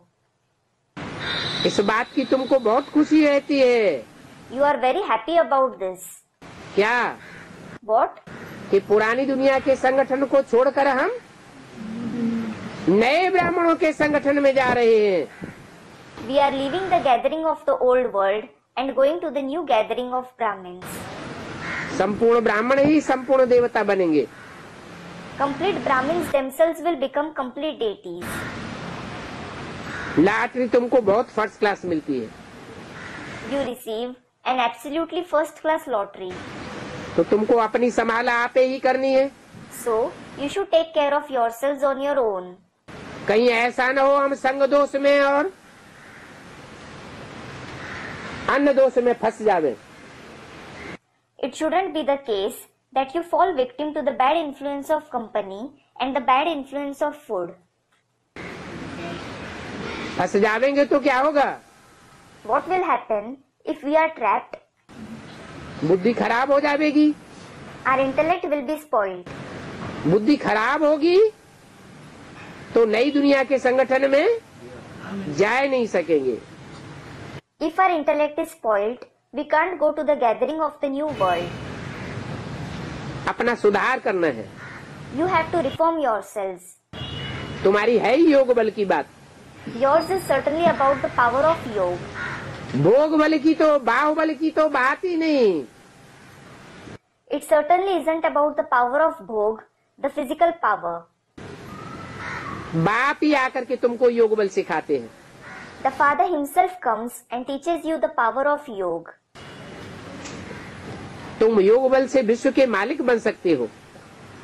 इस बात की तुमको बहुत खुशी रहती है। You are very happy about this. क्या? What? कि पुरानी दुनिया के संगठन को छोड़कर हम नए ब्राह्मणों के संगठन में जा रहे हैं। We are leaving the gathering of the old world and going to the new gathering of Brahmins. संपूर्ण ब्राह्मण ही संपूर्ण देवता बनेंगे। Complete Brahmins themselves will become complete deities. Lottery तुमको बहुत फर्स्ट क्लास मिलती है You receive an absolutely first class lottery. तो तुमको अपनी संभाला आपे ही करनी है। So, you should take care of yourselves on your own. कहीं ऐसा न हो हम संग दोष में और अन्न दोष में फंस जावे। It shouldn't be the case that you fall victim to the bad influence of company and the bad influence of food. फंस जावेंगे तो क्या होगा? What will happen if we are trapped? बुद्धि खराब हो जाएगी। Our intellect will be spoiled. बुद्धि खराब होगी तो नई दुनिया के संगठन में जा नहीं सकेंगे। If our intellect is spoiled, we can't go to the gathering of the new world. अपना सुधार करना है। You have to reform yourselves. तुम्हारी है ही योग बल की बात। Yours is certainly about the power of yoga. भोग बल की तो बाहुबल की तो बात ही नहीं। It certainly isn't about the power of bhog, the physical power. बाप ही आकर के तुमको योग बल सिखाते हैं। The Father himself comes and teaches you the power of yoga. तुम योग बल से विश्व के मालिक बन सकते हो।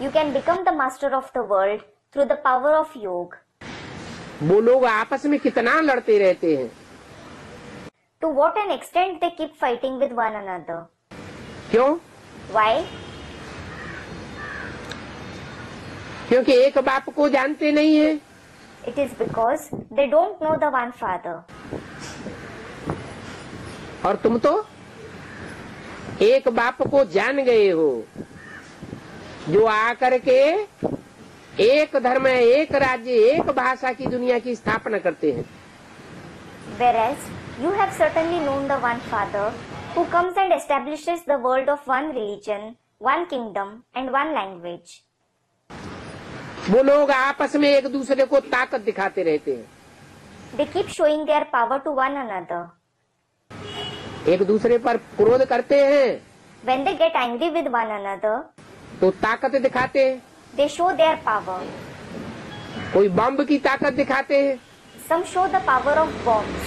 You can become the master of the world through the power of yoga. वो लोग आपस में कितना लड़ते रहते हैं। To what an extent they keep fighting with one another. क्यों? Why? क्योंकि एक बाप को जानते नहीं है। It is because they don't know the one Father. और तुम तो एक बाप को जान गए हो, जो आकर के एक धर्म, एक राज्य, एक भाषा की दुनिया की स्थापना करते हैं। Whereas you have certainly known the one Father who comes and establishes the world of one religion, one kingdom and one language. वो लोग आपस में एक दूसरे को ताकत दिखाते रहते हैं, They keep showing their power to one another. एक दूसरे पर क्रोध करते हैं When they get angry with one another, तो ताकत दिखाते हैं। they show their power. कोई बम की ताकत दिखाते हैं। Some show the power of bombs.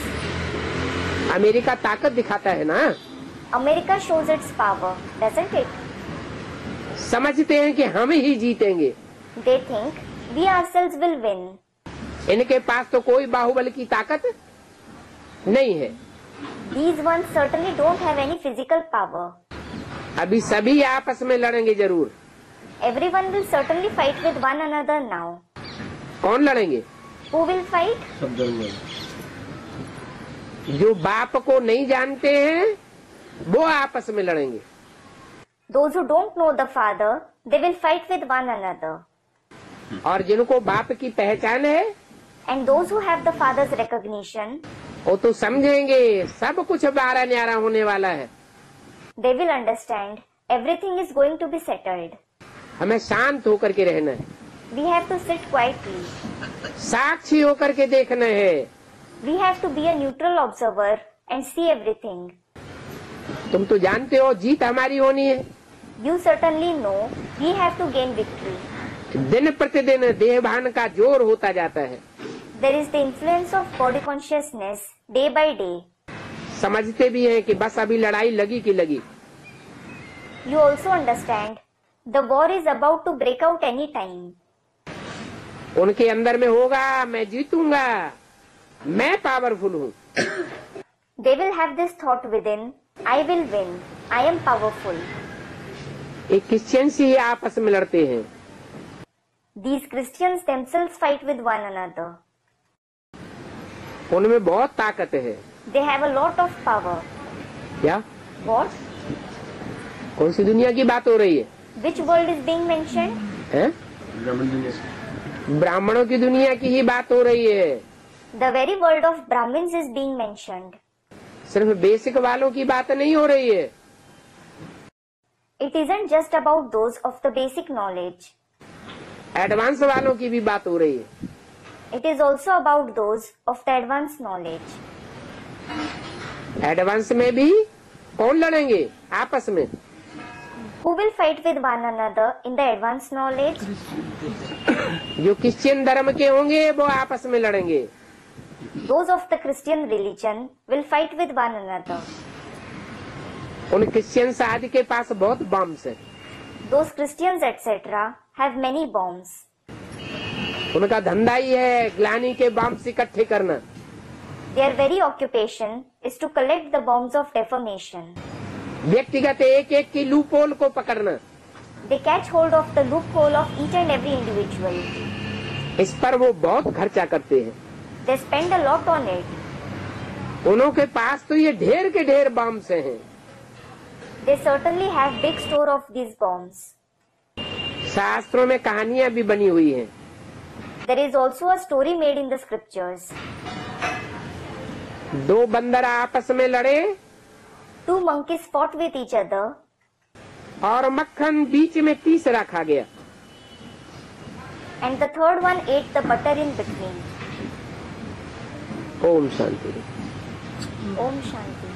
America ताकत दिखाता है ना, America shows its power, doesn't it? समझते हैं कि हम ही जीतेंगे। They think we ourselves will win. इनके पास तो कोई बाहुबल की ताकत नहीं है। These ones certainly don't have any physical power. अभी सभी आपस में लड़ेंगे जरूर। Everyone will certainly fight with one another now. कौन लड़ेंगे? Who will fight? सब जरूर। जो बाप को नहीं जानते हैं वो आपस में लड़ेंगे। Those who don't know the Father, they will fight with one another. और जिनको बाप की पहचान है And those who have the Father's recognition, वो तो समझेंगे सब कुछ बारा न्यारा होने वाला है। they will understand everything is going to be settled. हमें शांत होकर के रहना है, We have to sit quietly. साक्षी होकर के देखना है। We have to be a neutral observer and see everything. तुम तो जानते हो जीत हमारी होनी है। You certainly know we have to gain victory. दिन प्रतिदिन देहभान का जोर होता जाता है। There is the influence of body consciousness day by day. समझते भी हैं कि बस अभी लड़ाई लगी की लगी। You also understand the war is about to break out any time. उनके अंदर में होगा मैं जीतूंगा, मैं पावरफुल हूँ। They will have this thought within, I will win, I am powerful. एक क्रिश्चियंस ही आपस में लड़ते हैं। These Christians themselves fight with one another. उनमें बहुत ताकत है। They have a lot of power. क्या? What? कौन सी दुनिया की बात हो रही है? Which world is being mentioned? हैं? ब्राह्मण दुनिया से। ब्राह्मणों की दुनिया की ही बात हो रही है। The very world of Brahmins is being mentioned. सिर्फ बेसिक वालों की बात नहीं हो रही है। It isn't just about those of the basic knowledge. Advance वालों की भी बात हो रही है। It is also about those of the advanced knowledge. Advance में भी कौन लड़ेंगे आपस में? Who will fight with one another in the advanced knowledge? जो क्रिश्चियन धर्म के होंगे वो आपस में लड़ेंगे। Those of the Christian religion will fight with one another. उन क्रिश्चियन आदि के पास बहुत बम्स है। Those Christians etc. have many bombs. उनका धंधा ही है ग्लानी के बम्स इकट्ठे करना। Their very occupation is to collect the bombs of defamation. व्यक्तिगत एक एक की लूपोल को पकड़ना। They catch hold of the loophole of each and every individual. इस पर वो बहुत खर्चा करते हैं। They spend a lot on it. उन्हों के पास तो ये ढेर के ढेर बम्स हैं। They certainly have big store of these bombs. शास्त्रों में कहानियां भी बनी हुई हैं। There is also a story made in the scriptures. दो बंदर आपस में लड़े 2 monkeys fought with each other, और मक्खन बीच में तीसरा खा गया। and the third one ate the butter in between. Om Shanti. Om Shanti.